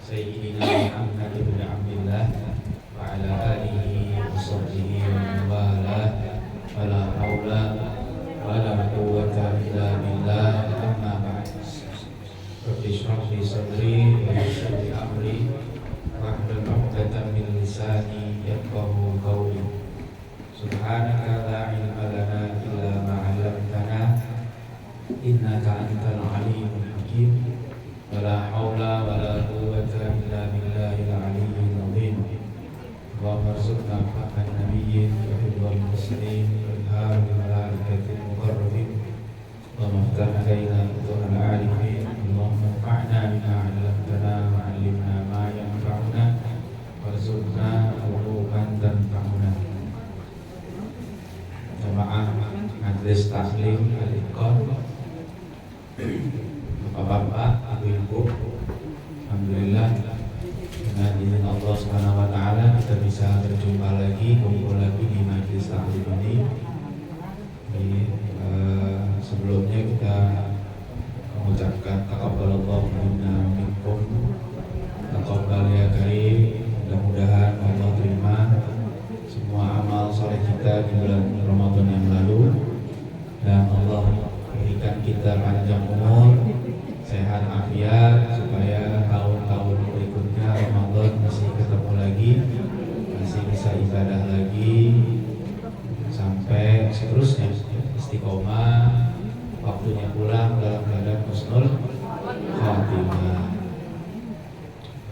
Sayyidina Muhammad bin Abdullah wa ala alihi wa sahbihi wa man walah. Wala haula wala quwwata illa billah. Amma ba'd. Rabbi shrah li sadri wa yassir li amri wahlul 'uqdatam min lisani yafqahu qawli. Subhanaka la ilma lana illa ma 'allamtana innaka antal alimul hakim. Wala haula wala quwwata illa billahil aliyyil azim. Allahumma arzuqna fahman nabiyyin wa hifdzal muslimin wa ilhamil malaikatil muqarrabin wa maftah alaina futuhal arifin. Allahumma anfa'na bima 'allamtana wa 'allimna ma yanfa'una warzuqna uluman tanfa'una. Jamaah Majelis Taklim Al-Iqan, Bapak-bapak, ibu-ibu, alhamdulillah dengan izin Allah Subhanahu wa taala kita bisa berjumpa lagi, kumpul lagi di majelis taklim ini. Sebelumnya kita mengucapkan taqabbalallahu minna wa minkum. Taqabbal ya karim. Mudah-mudahan Allah terima semua amal saleh kita di bulan Ramadan yang lalu, dan Allah berikan kita panjang umur, sehat afiat, supaya tahun-tahun berikutnya Ramadan masih ketemu lagi, masih bisa ibadah lagi sampai seterusnya, istiqomah, waktunya pulang dalam keadaan husnul khatimah.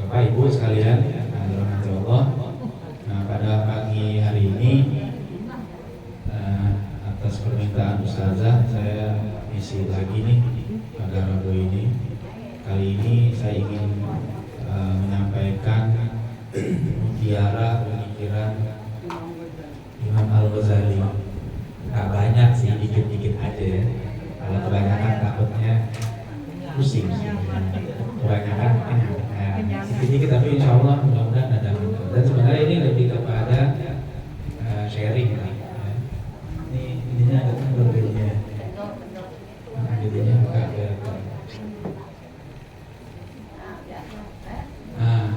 Bapak Ibu sekalian, dirahmati Allah. Nah, pada pagi hari ini atas permintaan Ustazah saya isi lagi nih pada Rabu ini. Kali ini saya ingin menyampaikan mutiara pemikiran Imam Al-Ghazali. Gak banyak sih, dikit-dikit aja ya. Kalau kebanyakan takutnya pusing. Kebanyakan sedikit-sedikit, tapi insya Allah mudah-mudahan ada. Dan sebenarnya ini lebih kepada sharing ya. Ini ada berbeda. Jadinya buka ya.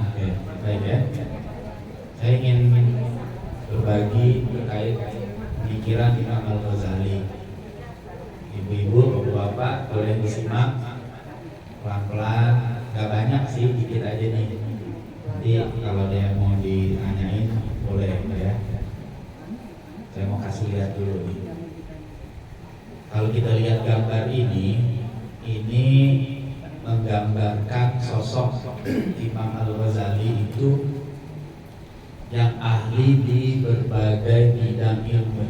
Oke, baik ya. Saya ingin berbagi terkait pikiran Imam Al-Ghazali. Ibu-ibu, bapak-bapak boleh disimak pelan-pelan. Gak banyak sih, dikit aja nih. Nanti kalau dia mau ditanyain boleh ya. Saya mau kasih lihat dulu nih. Kalau kita lihat gambar ini menggambarkan sosok Imam Al-Ghazali itu yang ahli di berbagai bidang ilmu.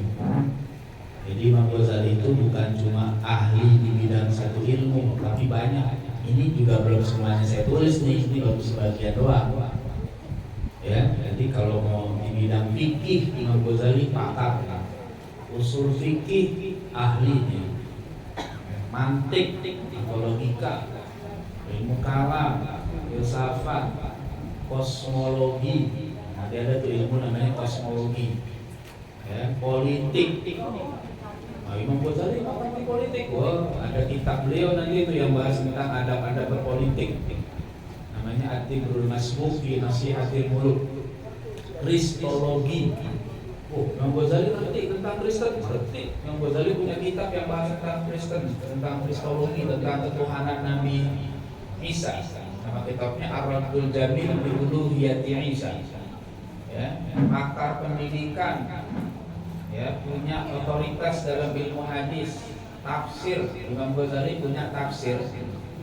Jadi Imam Ghazali itu bukan cuma ahli di bidang satu ilmu, tapi banyak. Ini juga belum semuanya saya tulis nih, ini baru sebagian doang. Ya, jadi kalau mau di bidang fikih Imam Ghazali pakar, usul fikih ahlinya, mantik atau logika, ilmu kalam, filsafat, kosmologi. Nanti ada tuh ilmu namanya kosmologi, ya, politik. Nah, Imam Ghazali pakar politik. Wah, ada kitab beliau nanti itu yang bahas tentang adab-adab berpolitik. Namanya At-Tibrul Masmuk fi Nasihatil Muluk. Kristologi. Imam Ghazali ngerti tentang Kristen, ngerti. Imam Ghazali punya kitab yang bahas tentang Kristen, tentang kristologi, tentang ketuhanan Nabi Isa. Nama kitabnya Ar-Raddul Jamil bi Uluhiyyati Isa. Ya, pakar pendidikan. Ya, punya otoritas dalam ilmu hadis, tafsir. Imam Ghazali punya tafsir.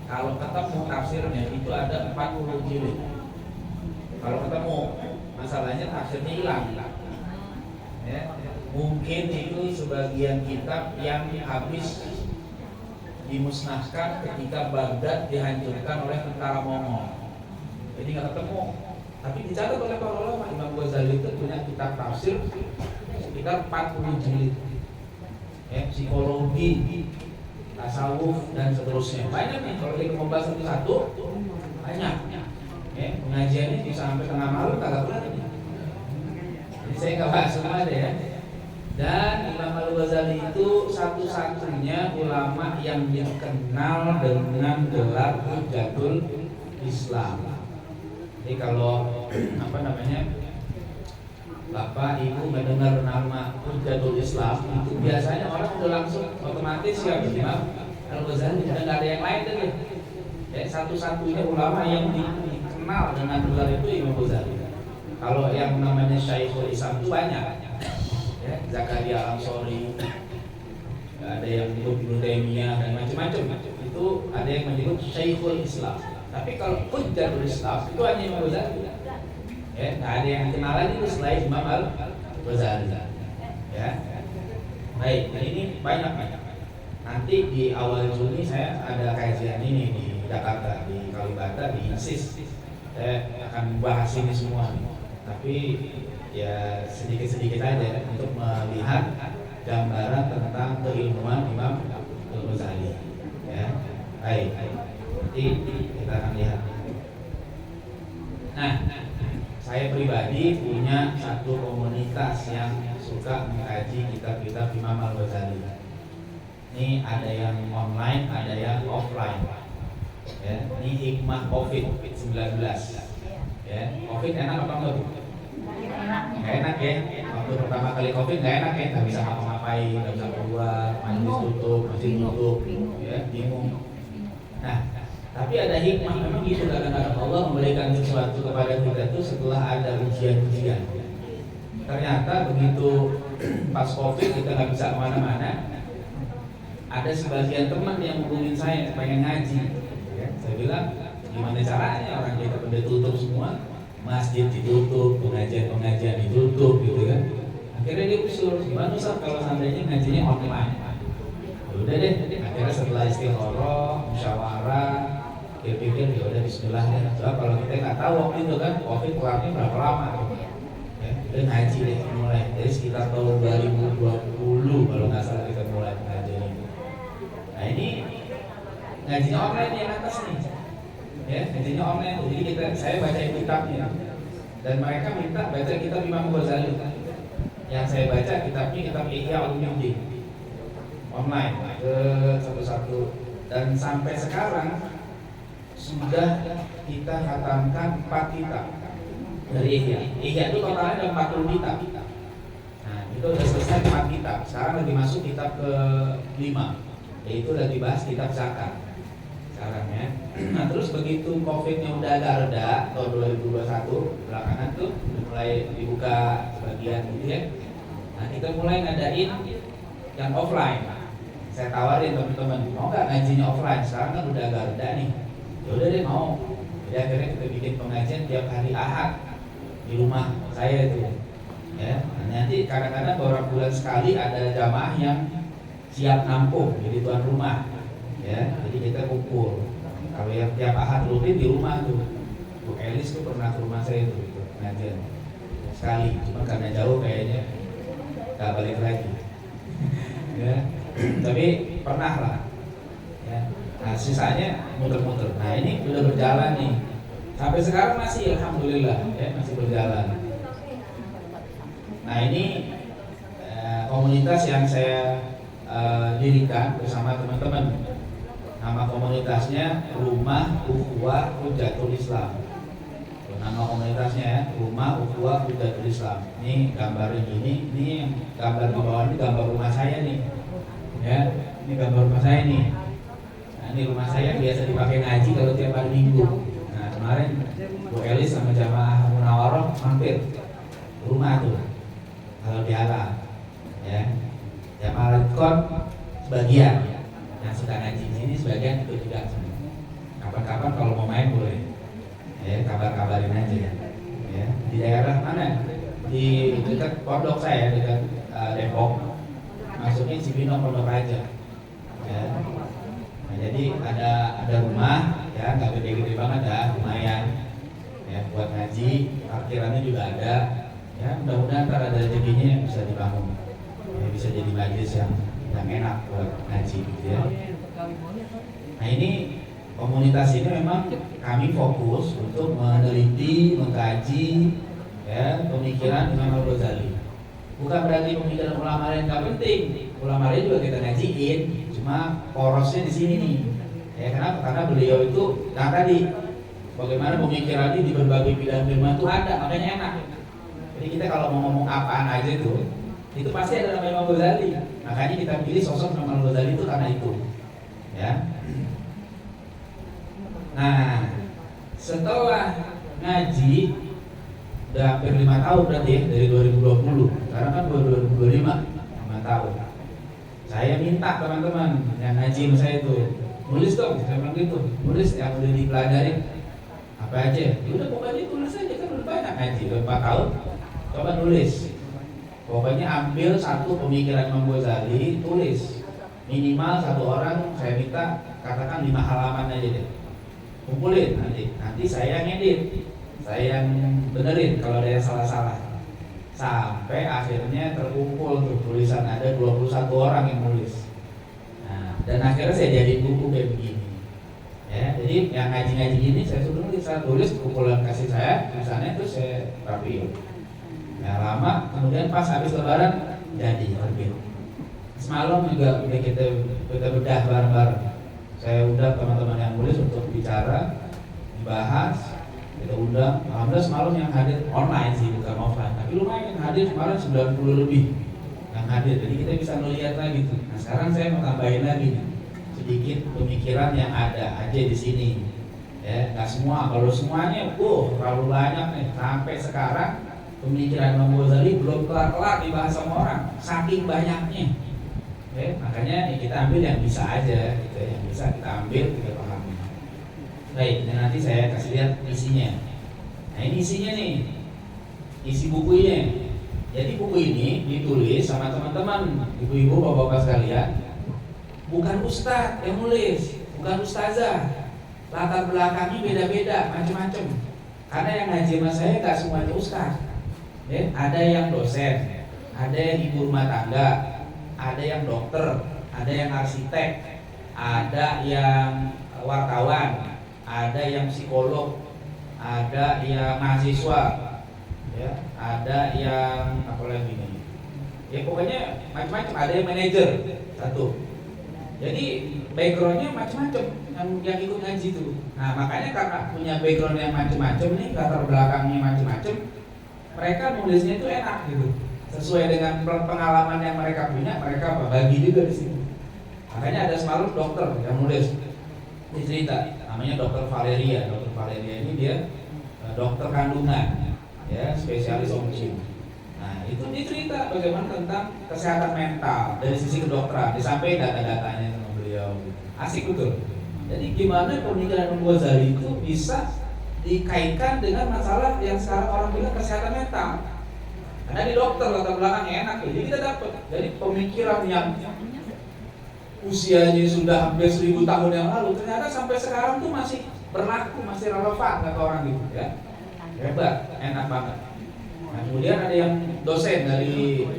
Kalau ketemu tafsirnya itu ada 40 jilid. Kalau ketemu, masalahnya tafsirnya hilang. Ya, mungkin itu sebagian kitab yang habis dimusnahkan ketika Baghdad dihancurkan oleh tentara Mongol. Jadi nggak ketemu. Tapi dicatat oleh para ulama, Imam Ghazali itu punya kitab tafsir sekitar 40 jilid. Ya, psikologi, tasawuf dan seterusnya. Banyak nih kalau kita membahas satu-satu, banyak. Ya, pengajiannya bisa sampai tengah malam kagak kelar. Jadi saya nggak bahas semua ada ya. Dan Imam Al-Ghazali itu satu-satunya ulama yang dikenal dengan gelar Hujjatul Islam. Jadi kalau Bapak Ibu mendengar nama Hujjatul Islam, itu biasanya orang udah langsung otomatis ya Imam Al-Ghazali, udah nggak ada yang lain lagi. Ya, satu-satunya ulama yang dikenal dengan gelar itu Imam Ghazali. Kalau yang namanya Syekhul Islam itu banyak. Ya, Zakaria Al-Ansori, ada yang menyebut Ibnu Taimiyah dan macam-macam. Itu ada yang menyebut Syekhul Islam. Tapi kalau Hujjatul Islam itu hanya Imam Ghazali. Ya, nggak ada yang kenal lagi itu selain Imam Al-Ghazali. Ya, baik. Nah ini banyak. Nanti di awal Juni saya ada kajian ini di Jakarta, di Kalibata, di INSIS. Saya akan bahas ini semua. Tapi ya sedikit-sedikit aja untuk melihat gambaran tentang keilmuan Imam Al-Ghazali. Ya, baik. Nanti kita akan lihat. Nah, saya pribadi punya satu komunitas yang suka mengkaji kitab-kitab Imam Al-Ghazali. Ini ada yang online, ada yang offline. Ya, ini hikmah COVID-19. Ya, COVID enak apa enggak, Bu? Nggak enak ya. Waktu pertama kali COVID nggak enak ya, nggak bisa ngapa-ngapain, nggak bisa keluar, majelis tutup, masjid tutup, ya, bingung. Nah, tapi ada hikmah, memang gitu kadang-kadang Allah memberikan sesuatu kepada kita itu setelah ada ujian-ujian. Ternyata begitu pas COVID kita nggak bisa kemana-mana, ada sebagian teman yang hubungin saya pengen ngaji. Ya, saya bilang gimana caranya, orang kita pada tutup semua, masjid ditutup, pengajian ditutup gitu kan. Akhirnya dia usul, gimana Ustaz kalau seandainya ngajinya online? Udah deh, akhirnya setelah istikharah, musyawarah, pikir-pikir ya udah bismillah ya. Soalnya kalau kita nggak tahu waktu itu kan COVID kelarnya berapa lama gitu. Ya, udah ngaji deh mulai. Jadi sekitar tahun 2020 kalau nggak salah kita mulai pengajian ini. Nah ini ngajinya online yang atas nih. Ya, ngajinya online. Jadi saya baca kitabnya dan mereka minta baca kitab Imam Ghazali. Yang saya baca kitabnya kitab Ihya Ulumuddin online ke satu-satu, dan sampai sekarang sudah kita khatamkan 4 kitab dari Ihya. Ihya itu totalnya ada 40 kitab. Nah, itu sudah selesai 4 kitab. Sekarang lagi masuk kitab ke-5, yaitu lagi bahas kitab zakat. Sekarang ya. Nah, terus begitu COVID-nya udah agak reda tahun 2021, belakangan tuh mulai dibuka sebagian gitu ya. Nah, kita mulai ngadain yang offline. Saya tawarin teman-teman, mau nggak ngajinya offline? Sekarang kan udah agak reda nih. Ya udah deh mau. Jadi akhirnya kita bikin pengajian tiap hari Ahad di rumah saya itu. Ya, nah, nanti kadang-kadang beberapa bulan sekali ada jamaah yang siap nampung jadi tuan rumah. Ya, jadi kita kumpul. Kalau yang tiap Ahad rutin di rumah tuh, Bu Elis tuh pernah ke rumah saya tuh pengajian sekali. Cuma karena jauh kayaknya nggak balik lagi. Ya, tapi pernah lah. Ya. Nah, sisanya muter-muter. Nah, ini udah berjalan nih. Sampai sekarang masih alhamdulillah ya, masih berjalan. Nah, ini komunitas yang saya dirikan bersama teman-teman. Nama komunitasnya Rumah Ukhuwah Hujjatul Islam. Nama komunitasnya ya, Rumah Ukhuwah Hujjatul Islam. Ini gambarnya gini, ini gambar di bawah ini gambar rumah saya nih. Ya, ini gambar rumah saya nih. Nah, ini rumah saya biasa dipakai ngaji kalau tiap hari Minggu. Nah, kemarin Bu Elis sama jamaah Munawaroh mampir rumah tuh. Kalau di alam, ya, jamaah Redcon sebagian yang suka ngaji di sini, sebagian itu juga. Kapan-kapan kalau mau main boleh. Ya, kabar-kabarin aja. Ya, di daerah mana? Di dekat pondok saya, dekat Depok. Masuknya Cibinong Pondok Raja. Ya. Nah, jadi ada rumah, ya nggak gede-gede banget ya, lumayan. Ya, buat ngaji, parkirannya juga ada. Ya, mudah-mudahan ntar ada rezekinya yang bisa dibangun. Ya, bisa jadi majelis yang enak buat ngaji gitu ya. Nah, ini komunitas ini memang kami fokus untuk meneliti, mengkaji ya pemikiran Imam Al-Ghazali. Bukan berarti pemikiran ulama lain nggak penting. Ulama lain juga kita ngajiin, cuma porosnya di sini nih. Ya kenapa? Karena beliau itu, nah tadi bagaimana pemikiran ini di berbagai bidang ilmu itu ada, makanya enak. Jadi kita kalau mau ngomong apaan aja itu pasti ada nama Imam Ghazali. Makanya kita pilih sosok Imam Ghazali itu karena itu, ya. Nah, setelah ngaji udah hampir 5 tahun berarti ya, dari 2020. Sekarang kan 2025, 5 tahun. Saya minta teman-teman yang ngaji sama saya itu nulis dong, saya bilang gitu, nulis yang udah dipelajari apa aja. Ya udah pokoknya tulis aja, kan udah banyak ngaji, udah 4 tahun. Coba nulis. Pokoknya ambil satu pemikiran Imam Ghazali, tulis. Minimal satu orang saya minta katakan 5 halaman aja deh. Kumpulin nanti saya yang edit, saya yang benerin kalau ada yang salah-salah. Sampai akhirnya terkumpul tuh tulisan, ada 21 orang yang nulis. Nah, dan akhirnya saya jadi buku kayak begini. Ya, jadi yang ngaji-ngaji ini saya suruh nulis, saya tulis kumpulan kasih saya, tulisannya itu saya rapiin. Ya lama, kemudian pas habis lebaran jadi terbit. Semalam juga udah kita bedah bareng-bareng. Saya undang teman-teman yang nulis untuk bicara, dibahas, kita undang. Alhamdulillah semalam yang hadir online sih, bukan offline. Tapi lumayan yang hadir kemarin 90 lebih yang hadir. Jadi kita bisa melihat lagi tuh. Nah sekarang saya mau tambahin lagi nih, sedikit pemikiran yang ada aja di sini. Ya, nggak semua. Kalau semuanya, terlalu banyak nih. Sampai sekarang pemikiran Imam Ghazali belum kelar-kelar dibahas sama orang, saking banyaknya. Makanya kita ambil yang bisa aja, gitu, yang bisa kita ambil, kita pahami. Baik, dan nanti saya kasih lihat isinya. Nah ini isinya nih, isi bukunya. Jadi buku ini ditulis sama teman-teman, ibu-ibu, bapak-bapak sekalian. Bukan ustadz yang nulis, bukan ustazah. Latar belakangnya beda-beda, macam-macam. Karena yang ngaji sama saya gak semuanya ustadz. Ada yang dosen, ada yang ibu rumah tangga, ada yang dokter, ada yang arsitek, ada yang wartawan, ada yang psikolog, ada yang mahasiswa, ya, ada yang apa lagi nih? Ya pokoknya macam-macam. Ada yang manajer satu. Jadi backgroundnya macam-macam yang ikut ngaji itu. Nah makanya karena punya background yang macam-macam nih, latar belakangnya macam-macam, mereka nulisnya itu enak gitu. Sesuai dengan pengalaman yang mereka punya, mereka bagi juga di sini. Makanya ada semalam dokter yang nulis, dia cerita, namanya Dokter Valeria. Dokter Valeria ini dia dokter kandungan, ya, spesialis OB. Nah itu dia cerita bagaimana tentang kesehatan mental dari sisi kedokteran. Disampaikan data-datanya sama beliau. Asik betul. Jadi gimana pemikiran Imam Ghazali itu bisa dikaitkan dengan masalah yang sekarang orang bilang kesehatan mental. Karena di dokter latar belakangnya enak, jadi kita dapat. Jadi pemikiran yang usianya sudah hampir 1000 tahun yang lalu ternyata sampai sekarang tuh masih berlaku, masih relevan kata orang gitu ya. Hebat, enak banget. Nah, kemudian ada yang dosen dari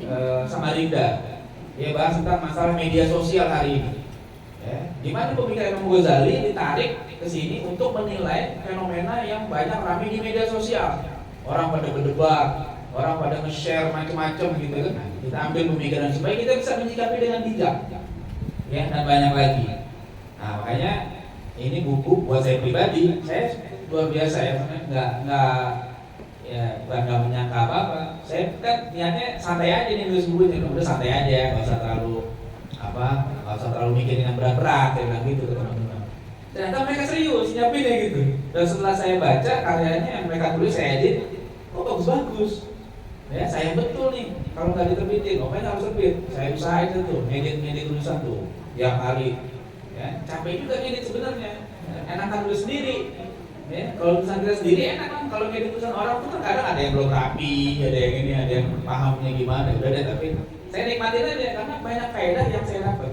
Samarinda, dia bahas tentang masalah media sosial hari ini. Ya, gimana pemikiran Imam Ghazali ditarik ke sini untuk menilai fenomena yang banyak ramai di media sosial. Orang pada berdebat, orang pada nge-share macam-macam gitu kan. Nah, kita ambil pemikiran supaya kita bisa menyikapi dengan bijak. Ya, dan banyak lagi. Nah, makanya ini buku buat saya pribadi, saya luar biasa ya, nggak menyangka apa-apa. Saya kan niatnya santai aja nih nulis buku ini, udah santai aja, nggak usah terlalu mikirin yang berat-berat, kayak gitu ke teman-teman. Ternyata mereka serius nyiapinnya gitu. Dan setelah saya baca karyanya yang mereka tulis, saya edit, bagus-bagus. Ya, sayang betul nih kalau nggak diterbitin. Pokoknya harus terbit. Saya usahain tuh, ngedit tulisan tuh tiap hari. Ya, capek juga ngedit sebenarnya. Enakan tulis sendiri. Ya, kalau tulisan kita sendiri enak kan. Kalau ngedit tulisan orang tuh kadang ada yang belum rapi, ada yang ini, ada yang pahamnya gimana. Udah deh, tapi saya nikmatin aja karena banyak faedah yang saya dapat.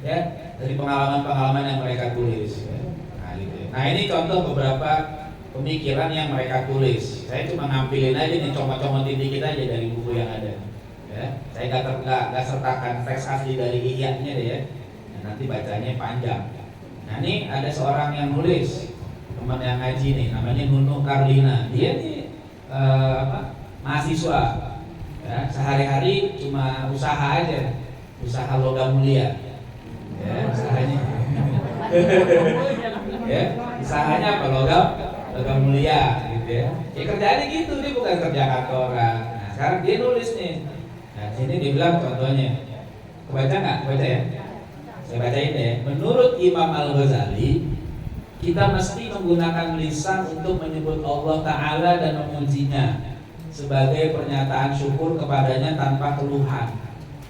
Ya, dari pengalaman-pengalaman yang mereka tulis. Ya. Nah, gitu. Nah, ini contoh beberapa pemikiran yang mereka tulis. Saya cuma ngampilin aja nih, comot-comotin dikit aja dari buku yang ada. Ya, saya nggak sertakan teks asli dari Ihya-nya deh ya. Nah, nanti bacanya panjang. Nah ini ada seorang yang nulis, teman yang ngaji nih, namanya Nunu Karlina. Dia nih mahasiswa. Ya, sehari-hari cuma usaha aja, usaha logam mulia. Ya, usahanya. Ya, usahanya apa? logam mulia gitu ya. Ya kerjaannya gitu, dia bukan kerja kantoran. Nah sekarang dia nulis nih. Nah sini dibilang contohnya, kebaca nggak? Kebaca ya? Saya bacain deh. Menurut Imam Al-Ghazali, kita mesti menggunakan lisan untuk menyebut Allah Ta'ala dan memujinya sebagai pernyataan syukur kepadanya tanpa keluhan.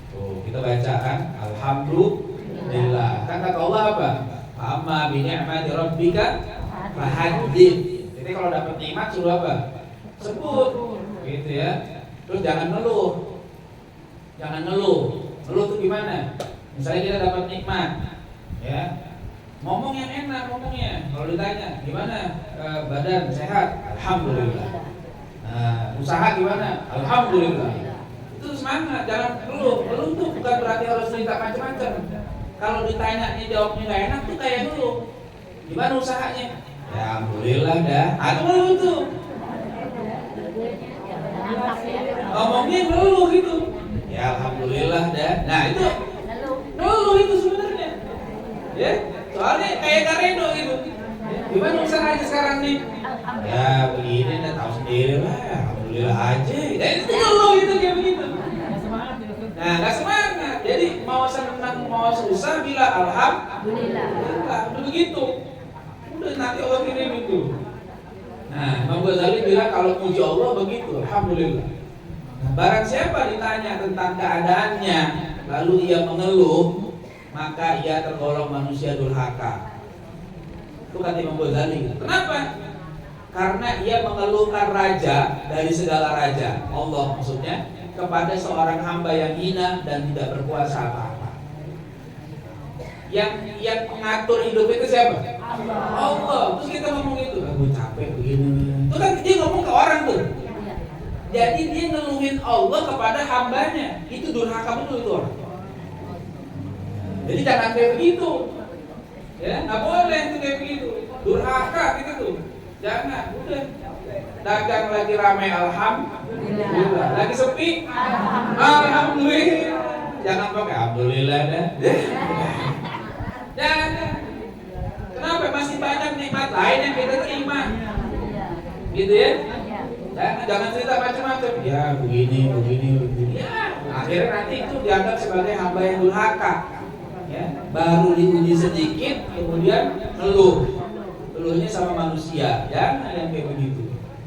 Tuh, kita baca kan, Alhamdulillah. Kan kata Allah apa? Amma bi ni'mati rabbika fahaddits. Jadi kalau dapat nikmat suruh apa? Sebut. Gitu ya. Terus jangan ngeluh. Jangan ngeluh. Ngeluh itu gimana? Misalnya kita dapat nikmat, ya. Ngomong yang enak ngomongnya. Kalau ditanya, gimana badan sehat? Alhamdulillah. Nah, usaha gimana? Alhamdulillah. Itu semangat, jangan ngeluh. Ngeluh tuh bukan berarti harus cerita macam-macam. Kalau ditanya jawabnya nggak enak tuh kayak ngeluh. Gimana usahanya? Ya alhamdulillah dah. Atau ngeluh tuh. Ngomongnya ngeluh gitu. Ya alhamdulillah dah. Nah itu ngeluh itu sebenarnya. Ya, soalnya kayak Karedo gitu. Gimana usahanya sekarang nih? Ya begini dah, tahu sendiri lah. Alhamdulillah aja. Dan itu ngeluh gitu kayak begitu. Nah, nggak semangat. Jadi mau senang mau susah bilang alhamdulillah. Udah begitu. Udah nanti Allah kirim itu. Nah, Imam Ghazali bilang kalau puji Allah begitu, alhamdulillah. Nah, barang siapa ditanya tentang keadaannya, lalu ia mengeluh, maka ia tergolong manusia durhaka. Itu kata Imam Ghazali. Kenapa? Karena ia mengeluhkan raja dari segala raja, Allah maksudnya, kepada seorang hamba yang hina dan tidak berkuasa apa-apa. Yang mengatur hidup itu siapa? Allah. Terus kita ngomong itu, gue capek begini. Itu kan dia ngomong ke orang tuh. Jadi dia ngeluhin Allah kepada hambanya. Itu durhaka betul itu orang. Jadi jangan kayak begitu. Ya, nggak boleh itu kayak begitu. Durhaka gitu tuh. Jangan, udah. Dagang lagi ramai alhamdulillah. Lagi sepi alhamdulillah. Jangan pakai alhamdulillah dah. Jangan. Kenapa? Masih banyak nikmat lain yang kita terima. Gitu ya. Jangan cerita macam-macam. Ya begini. Ya, akhirnya nanti itu dianggap sebagai hamba yang durhaka. Ya, baru diuji sedikit, kemudian ngeluhnya sama manusia. Jangan yang kayak begitu.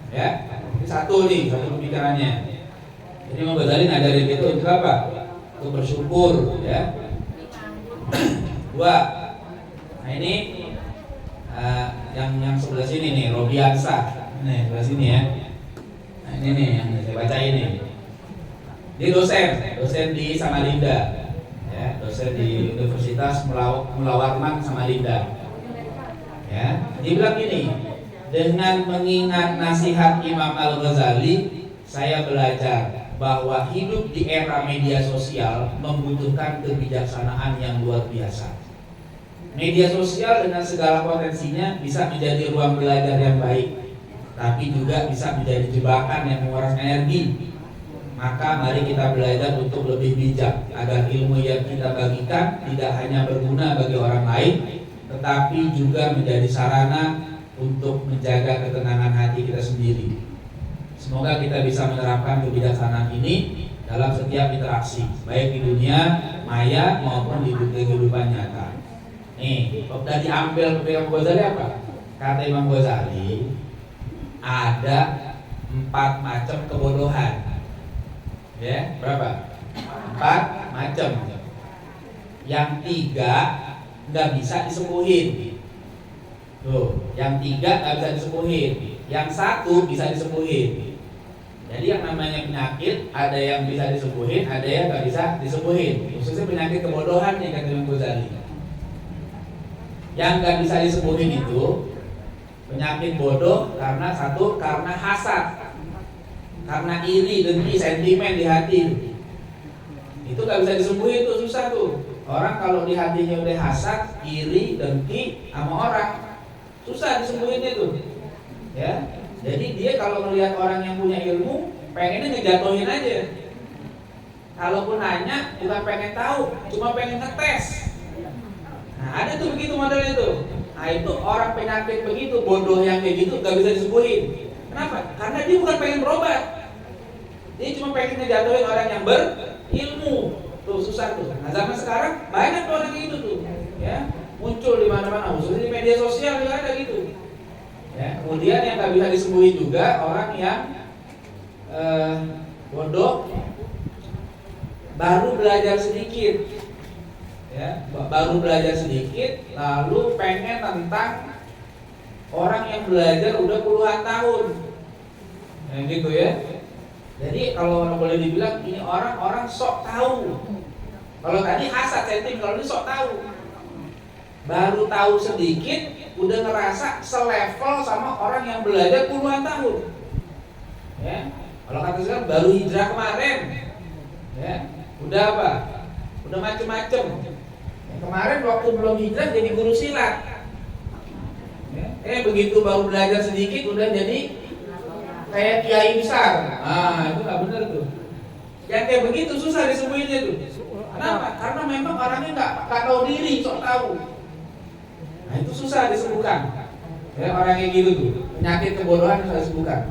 Ya, ini satu pemikirannya. Jadi Imam Ghazali ngajarin itu untuk apa? Untuk bersyukur, ya. Dua. Nah ini yang sebelah sini nih, Robiansa. Nih sebelah sini ya. Nah ini nih yang saya baca ini. Dia dosen di Samarinda, ya, dosen di Universitas Mulawarman Samarinda. Ya, dia bilang gini, dengan mengingat nasihat Imam Al-Ghazali, saya belajar bahwa hidup di era media sosial membutuhkan kebijaksanaan yang luar biasa. Media sosial dengan segala potensinya bisa menjadi ruang belajar yang baik, tapi juga bisa menjadi jebakan yang menguras energi. Maka mari kita belajar untuk lebih bijak agar ilmu yang kita bagikan tidak hanya berguna bagi orang lain, tetapi juga menjadi sarana untuk menjaga ketenangan hati kita sendiri. Semoga kita bisa menerapkan kebijaksanaan ini dalam setiap interaksi, baik di dunia maya maupun di kehidupan nyata. Nih, udah diambil Imam Ghazali apa? Kata Imam Ghazali, ada 4 macam kebodohan. Ya, berapa? 4 macam. Yang 3 nggak bisa disembuhin. Tuh, yang 3 nggak bisa disembuhin. Yang 1 bisa disembuhin. Jadi yang namanya penyakit ada yang bisa disembuhin, ada yang nggak bisa disembuhin. Khususnya penyakit kebodohan yang kata Imam Ghazali. Yang nggak bisa disembuhin itu penyakit bodoh karena karena hasad, karena iri, dengki, sentimen di hati. Itu nggak bisa disembuhin, itu susah tuh. Orang kalau di hatinya udah hasad, iri, dengki sama orang, susah disembuhinnya tuh. Ya, jadi dia kalau melihat orang yang punya ilmu, pengennya ngejatuhin aja. Kalaupun nanya, bukan pengen tahu, cuma pengen ngetes. Nah, ada tuh begitu modelnya tuh. Nah itu orang penyakit begitu, bodoh yang kayak gitu gak bisa disembuhin. Kenapa? Karena dia bukan pengen berobat, dia cuma pengen ngejatuhin orang yang berilmu. Tuh susah tuh. Nah zaman sekarang banyak orang gitu tuh, ya muncul di mana-mana, khususnya di media sosial juga ada gitu. Ya, kemudian yang gak bisa disembuhin juga orang yang bodoh, baru belajar sedikit, ya, baru belajar sedikit, lalu pengen tentang orang yang belajar udah puluhan tahun, ya, gitu ya. Jadi kalau boleh dibilang ini orang-orang sok tahu. Kalau tadi hasad setting, kalau ini sok tahu. Baru tahu sedikit, udah ngerasa selevel sama orang yang belajar puluhan tahun. Ya, kalau kata sekarang baru hijrah kemarin, ya, udah apa? Udah macem-macem. Ya, kemarin waktu belum hijrah jadi guru silat. Ya, begitu baru belajar sedikit udah jadi kayak kiai besar. Ah, itu nggak benar tuh. Yang kayak begitu susah disembuhinnya tuh. Kenapa? Karena memang orangnya nggak tahu diri, sok tahu. Nah itu susah disembuhkan. Ya, orang yang gitu tuh, penyakit kebodohan susah disembuhkan.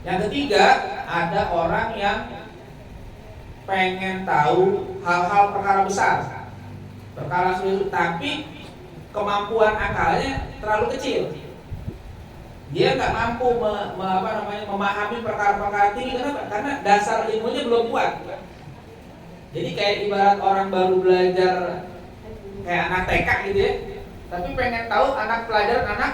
Yang ketiga, ada orang yang pengen tahu hal-hal perkara besar, perkara sulit, tapi kemampuan akalnya terlalu kecil. Dia nggak mampu memahami perkara-perkara tinggi. Kenapa? Karena dasar ilmunya belum kuat. Jadi kayak ibarat orang baru belajar kayak anak TK gitu ya, tapi pengen tahu anak pelajaran anak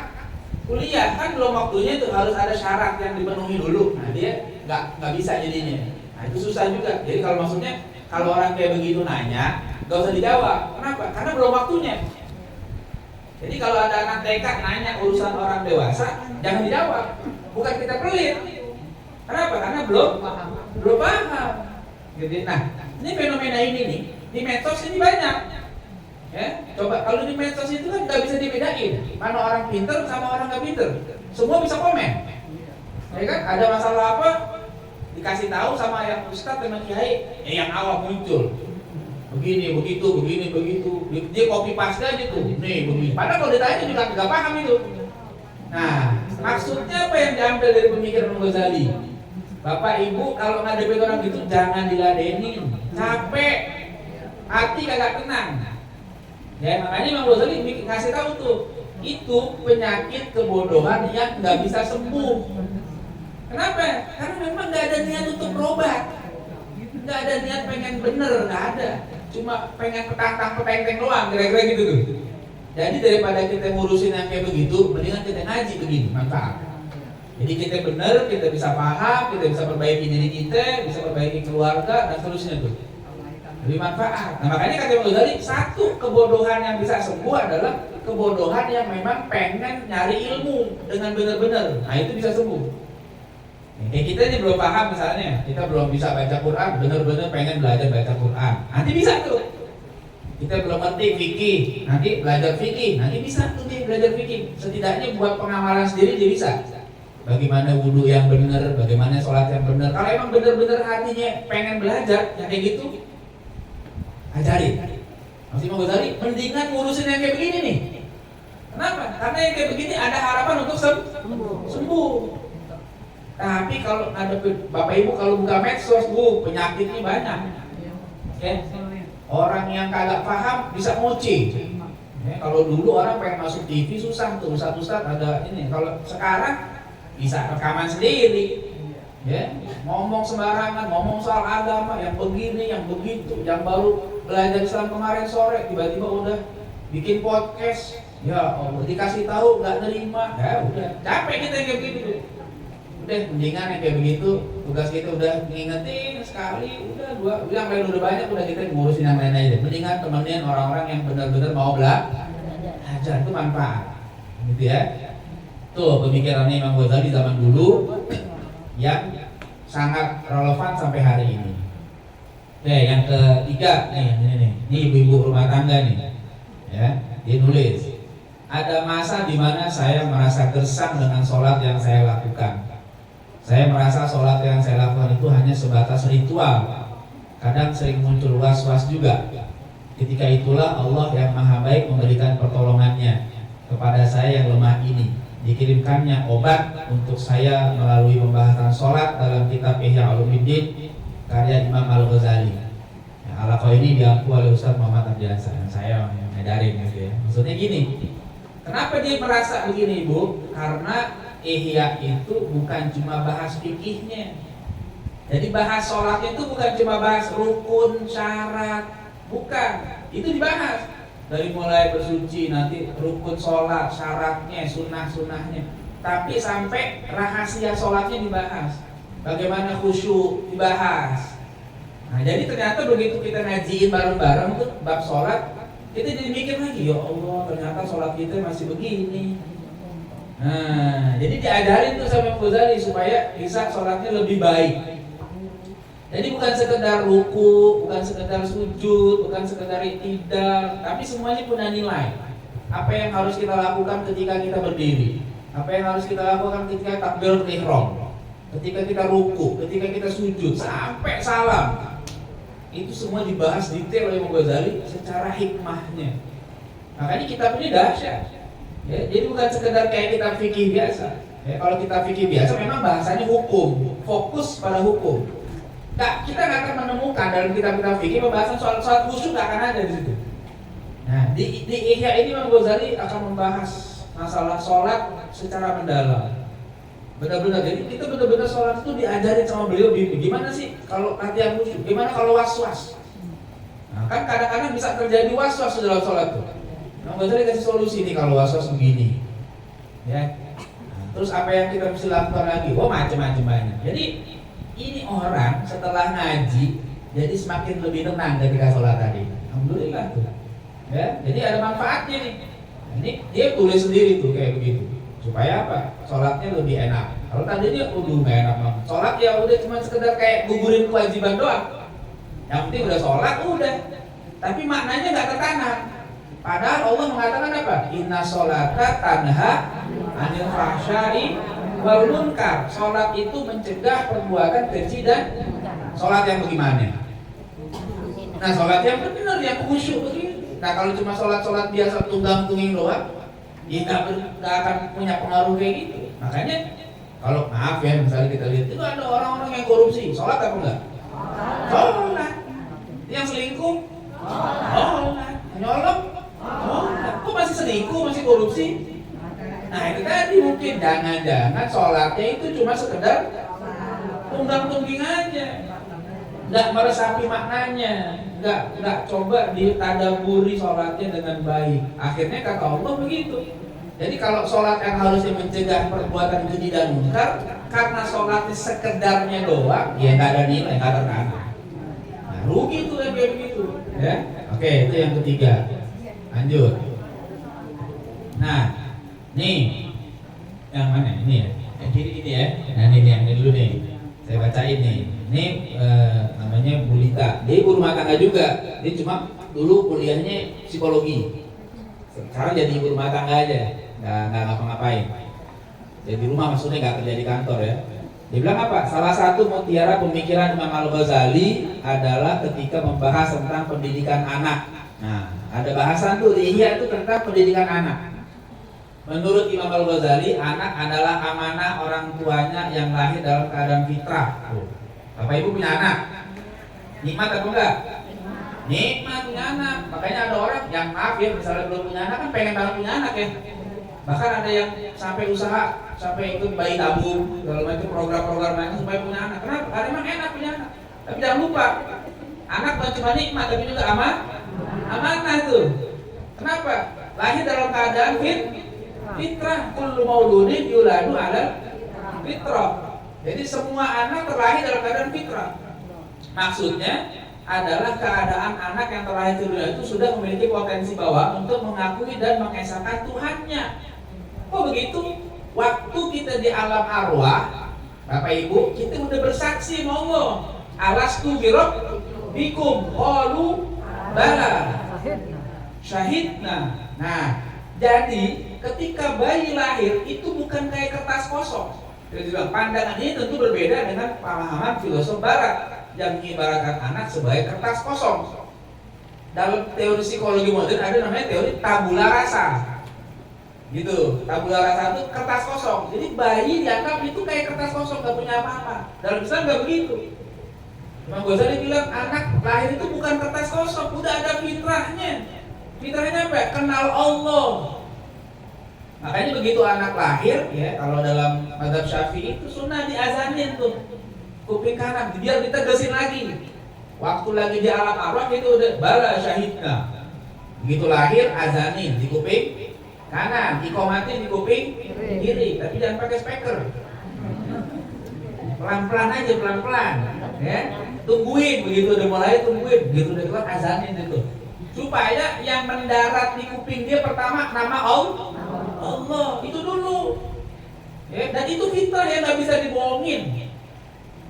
kuliah, kan belum waktunya tuh, harus ada syarat yang dipenuhi dulu. Nah dia nggak bisa jadinya. Nah itu susah juga. Jadi kalau maksudnya kalau orang kayak begitu nanya, nggak usah dijawab. Kenapa? Karena belum waktunya. Jadi kalau ada anak TK nanya urusan orang dewasa, jangan dijawab. Bukan kita pelit. Kenapa? Karena belum paham. Jadi, nah ini fenomena ini nih di medsos ini banyak. Ya, coba kalau di medsos itu kan nggak bisa dibedain mana orang pinter sama orang nggak pinter. Semua bisa komen. Ya kan? Ada masalah apa? Dikasih tahu sama yang ustadz sama kiai, yang awam muncul. Begini, begitu. Dia copy paste aja tuh. Nih, begini. Padahal kalau ditanya juga nggak paham itu. Nah, maksudnya apa yang diambil dari pemikiran Ghazali? Bapak Ibu kalau ngadepin orang gitu jangan diladenin. Capek. Hati kagak tenang. Ya, makanya Imam Ghazali ngasih tahu tuh, itu penyakit kebodohan yang nggak bisa sembuh. Kenapa? Karena memang nggak ada niat untuk berobat, nggak ada niat pengen bener, nggak ada. Cuma pengen petantang-petenteng doang, kira-kira gitu tuh. Jadi daripada kita ngurusin yang kayak begitu, mendingan kita ngaji begini, manfaat. Jadi kita bener, kita bisa paham, kita bisa perbaiki diri kita, bisa perbaiki keluarga dan seterusnya tuh. Lebih manfaat. Nah makanya kata Imam Ghazali, satu kebodohan yang bisa sembuh adalah kebodohan yang memang pengen nyari ilmu dengan benar-benar. Nah itu bisa sembuh. Kayak kita ini belum paham misalnya, kita belum bisa baca Quran, benar-benar pengen belajar baca Quran. Nanti bisa tuh. Kita belum ngerti fikih, nanti belajar fikih, nanti bisa tuh dia belajar fikih. Setidaknya buat pengamalan sendiri dia bisa. Bagaimana wudhu yang benar, bagaimana sholat yang benar. Kalau emang benar-benar hatinya pengen belajar, yang kayak gitu, ajarin. Masih mau Ghazali, mendingan ngurusin yang kayak begini nih. Kenapa? Karena yang kayak begini ada harapan untuk sembuh. Tapi kalau ada Bapak Ibu kalau buka medsos, penyakitnya banyak. Okay? Orang yang kagak paham bisa moci. Ya, kalau dulu orang pengen masuk TV susah tuh, ustaz ada ini. Kalau sekarang bisa rekaman sendiri. Ya, ngomong sembarangan, ngomong soal agama yang begini, yang begitu, yang baru belajar Islam kemarin sore tiba-tiba udah bikin podcast. Ya Allah, dikasih tahu nggak nerima, ya udah capek kita kayak begitu. Udah mendingan yang kayak begitu, tugas kita udah ngingetin sekali, udah dua, yang lain udah banyak, udah kita ngurusin yang lain aja. Mendingan temenin orang-orang yang benar-benar mau belajar, itu manfaat, gitu ya. Tuh pemikirannya Imam Ghazali zaman dulu yang sangat relevan sampai hari ini. Yang ketiga nih ibu-ibu rumah tangga nih, ya, dia nulis. Ada masa di mana saya merasa gersang dengan sholat yang saya lakukan. Saya merasa sholat yang saya lakukan itu hanya sebatas ritual. Kadang sering muncul was-was juga. Ketika itulah Allah yang Maha Baik memberikan pertolongannya. kepada saya yang lemah ini. Dikirimkannya obat untuk saya melalui pembahasan sholat dalam kitab Ihya Ulumuddin karya Imam Al-Ghazali. Al-Aqsa ini diampu oleh Ustaz Muhammad Abdiasa, yang saya ngedarin gitu ya. Maksudnya gini, kenapa dia merasa begini Ibu? Karena Ihya itu bukan cuma bahas fikihnya. Jadi bahas sholatnya itu bukan cuma bahas rukun, syarat, bukan. Itu dibahas dari mulai bersuci, nanti rukun sholat, syaratnya, sunnah-sunnahnya. Tapi sampai rahasia sholatnya dibahas. Bagaimana khusyuk dibahas. Nah, jadi ternyata begitu kita ngajiin bareng-bareng tuh bab sholat, kita jadi mikir lagi, ya Allah ternyata sholat kita masih begini. Nah, jadi diajarin tuh sama Ghazali supaya bisa sholatnya lebih baik. Jadi bukan sekedar ruku, bukan sekedar sujud, bukan sekedar i'tidal, tapi semuanya punya nilai. Apa yang harus kita lakukan ketika kita berdiri? Apa yang harus kita lakukan ketika takbiratul ihram? Ketika kita ruku, ketika kita sujud, sampai salam. Itu semua dibahas detail oleh Imam Ghazali secara hikmahnya. Makanya kitab ini dahsyat. Ya, jadi bukan sekedar kayak kitab fikih biasa. Ya, kalau kitab fikih biasa memang bahasanya hukum, fokus pada hukum. Kita nggak akan menemukan dalam kitab-kitab fikih pembahasan soal khusyuk, nggak akan ada di situ. Nah, di Ihya ini Imam Ghazali akan membahas masalah sholat secara mendalam. Benar-benar, jadi kita benar-benar sholat itu diajarin sama beliau gimana sih kalau latihan khusyuk, gimana kalau was-was. Nah, kan kadang-kadang bisa terjadi was-was dalam sholat tuh. Imam Ghazali kasih solusi nih kalau was-was begini. Ya. Nah, terus apa yang kita mesti lakukan lagi? Oh, macam-macam banyak. Jadi ini orang setelah ngaji jadi semakin lebih tenang ketika sholat tadi. Alhamdulillah tuh. Ya, jadi ada manfaatnya nih. Ini dia tulis sendiri tuh kayak begitu. Supaya apa? Sholatnya lebih enak. Kalau tadi dia nggak enak banget. Sholat ya udah cuma sekedar kayak gugurin kewajiban doang. Yang penting udah sholat udah. Tapi maknanya nggak tertanam. Padahal Allah mengatakan apa? Inna sholata tanha anil fahsya'i wal munkar. Sholat itu mencegah perbuatan keji dan sholat yang bagaimana? Nah, sholat yang benar, yang khusyuk begitu. Nah, kalau cuma sholat biasa tunggang-tungging doang, ya nggak akan punya pengaruh kayak gitu. Makanya kalau maaf ya, misalnya kita lihat itu ada orang-orang yang korupsi, sholat apa enggak? Sholat. Yang selingkuh? Sholat. Nyolong? Sholat. Kok masih selingkuh, masih korupsi? Nah, itu tadi mungkin jangan-jangan sholatnya itu cuma sekedar tunggang-tungging aja, nggak meresapi maknanya, nggak coba ditadaburi sholatnya dengan baik. Akhirnya kata Allah begitu. Jadi kalau sholat yang harusnya mencegah perbuatan keji dan munkar, karena sholatnya sekedarnya doang, ya nggak ada nilai, nggak tertanam. Nah, rugi tuh yang kayak begitu. Ya, oke, itu yang ketiga. Lanjut. Nah, nih, yang mana? Ini ya. Yang kiri ini ya. Nah, ini yang ini dulu nih. Saya bacain nih. Ini namanya Bu Lita. Dia ibu rumah tangga juga. Dia cuma dulu kuliahnya psikologi. Sekarang jadi ibu rumah tangga aja. Nggak ngapa-ngapain. Jadi rumah maksudnya nggak kerja di kantor ya. Dia bilang apa? Salah satu mutiara pemikiran Imam Al-Ghazali adalah ketika membahas tentang pendidikan anak. Nah, ada bahasan tuh di Ihya itu tentang pendidikan anak. Menurut Imam Al-Ghazali, anak adalah amanah orang tuanya yang lahir dalam keadaan fitrah. Bapak Ibu punya anak, nikmat apa enggak? Nikmat punya anak. Makanya ada orang yang maaf ya, misalnya belum punya anak kan pengen banget punya anak ya. Bahkan ada yang sampai usaha, sampai ikut bayi tabung, dalam itu program-program lain supaya punya anak. Kenapa? Karena emang enak punya anak. Tapi jangan lupa, anak bukan cuma nikmat, tapi juga amanah tuh. Kenapa? Lahir dalam keadaan fitrah. Kullu mauludin yuladu ala fitrah. Jadi semua anak terlahir dalam keadaan fitrah. Maksudnya adalah keadaan anak yang terlahir di dunia itu sudah memiliki potensi bawah untuk mengakui dan mengesahkan Tuhannya. Oh begitu? Waktu kita di alam arwah, Bapak Ibu, kita udah bersaksi sama Allah. Alastu bikum qalu bala syahidna. Nah, jadi ketika bayi lahir itu bukan kayak kertas kosong. Jadi pandangan ini tentu berbeda dengan pemahaman filosof barat yang mengibaratkan anak sebagai kertas kosong. Dalam teori psikologi modern ada namanya teori tabula rasa. Gitu. Tabula rasa itu kertas kosong. Jadi bayi dianggap itu kayak kertas kosong, nggak punya apa-apa. Dalam Islam nggak begitu. Imam Ghazali bilang anak lahir itu bukan kertas kosong, udah ada fitrahnya. Fitrahnya apa? Kenal Allah. Makanya begitu anak lahir, ya kalau dalam mazhab Syafi'i itu sunnah diazanin tuh kuping kanan, biar ditegesin lagi. Waktu lagi di alam arwah itu udah bala syahidna. Begitu lahir azanin di kuping kanan, ikomatin di kuping kiri, tapi jangan pakai speaker. Pelan-pelan aja, pelan-pelan, ya. Tungguin begitu udah mulai, tungguin begitu udah kelar azanin itu. Supaya yang mendarat di kuping dia pertama nama Allah itu dulu, ya, dan itu fitrah yang nggak bisa dibohongin.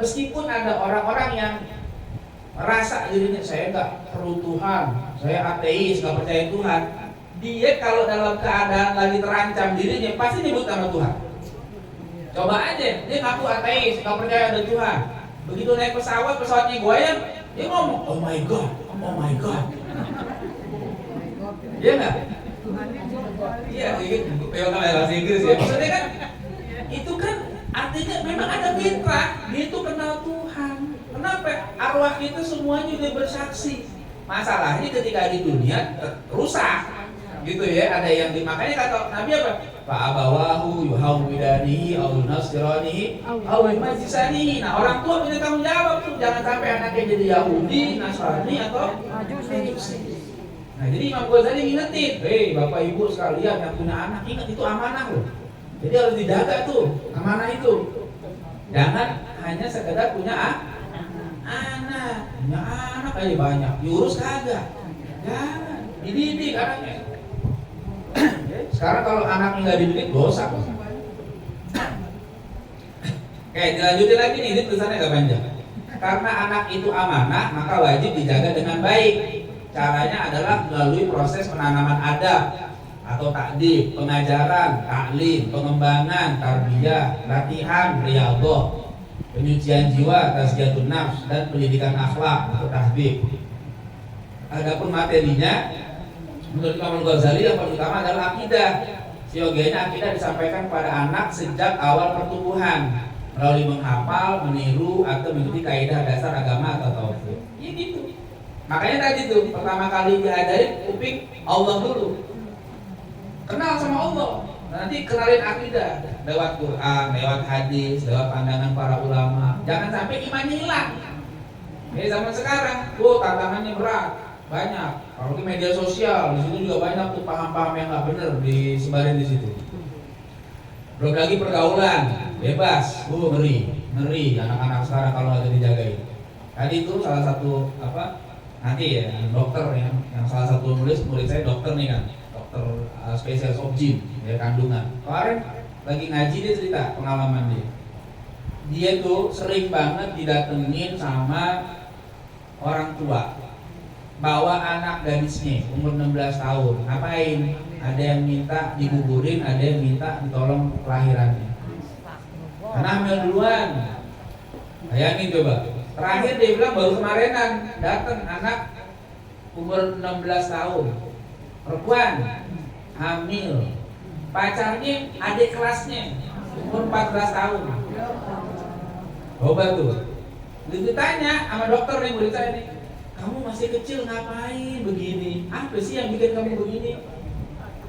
Meskipun ada orang-orang yang merasa dirinya saya nggak perlu Tuhan, saya ateis, nggak percaya Tuhan. Dia kalau dalam keadaan lagi terancam dirinya pasti nyebut nama Tuhan. Coba aja, dia ngaku ateis, nggak percaya ada Tuhan. Begitu naik pesawat, pesawatnya goyang, dia ngomong, oh my God, oh my God. Iya nggak? Iya, gitu. Bahasa Inggris ya. Maksudnya kan, itu kan artinya memang ada fitrah, dia itu kenal Tuhan. Kenapa? Arwah kita semuanya udah bersaksi. Masalahnya ketika di dunia rusak, gitu ya. Ada yang makanya kata Nabi apa? Fa abawahu yuhawidanihi au yunasiranihi au yumajisanihi. Nah, orang tua punya tanggung jawab tuh, jangan sampai anaknya jadi Yahudi, Nasrani atau Majusi. Nah, jadi Imam Ghazali ngingetin, Bapak Ibu sekalian yang punya anak, ingat itu amanah loh. Jadi harus dijaga tuh amanah itu. Jangan hanya sekedar punya anak aja banyak, diurus kagak. Jangan, dididik anaknya. Sekarang kalau anaknya nggak dididik dosa. Oke, dilanjutin lagi nih, ini tulisannya agak panjang. Karena anak itu amanah, maka wajib dijaga dengan baik. Caranya adalah melalui proses penanaman adab atau takdib, pengajaran, taklim, pengembangan, tarbiyah, latihan, riyadhah, penyucian jiwa, tazkiyatun nafs, dan pendidikan akhlak atau tahdzib. Adapun materinya, menurut Imam Ghazali yang paling utama adalah akidah. Seyogianya akidah disampaikan kepada anak sejak awal pertumbuhan melalui menghafal, meniru, atau mengikuti kaidah dasar agama atau tauhid. Ya gitu. Makanya tadi tuh pertama kali diajarin kuping Allah dulu. Kenal sama Allah. Nanti kenalin akidah lewat Quran, lewat hadis, lewat pandangan para ulama. Jangan sampai imannya hilang. Ini zaman sekarang, tantangannya berat, banyak. Kalau di media sosial, di situ juga banyak tuh paham-paham yang nggak benar disebarin di situ. Belum lagi pergaulan bebas, ngeri anak-anak sekarang kalau nggak dijagain. Tadi itu salah satu nanti ya dokter yang salah satu murid saya dokter nih kan, dokter spesialis obgyn ya kandungan. Kemarin lagi ngaji dia cerita pengalaman dia tuh sering banget didatengin sama orang tua bawa anak gadisnya umur 16 tahun. Ngapain? Ada yang minta digugurin, ada yang minta ditolong kelahirannya karena hamil duluan. Bayangin coba. Terakhir dia bilang baru kemarinan datang anak umur 16 tahun, perempuan, hamil, pacarnya adik kelasnya umur 14 tahun. Coba tuh. Ditanya sama dokter nih murid saya nih, kamu masih kecil ngapain begini? Apa sih yang bikin kamu begini?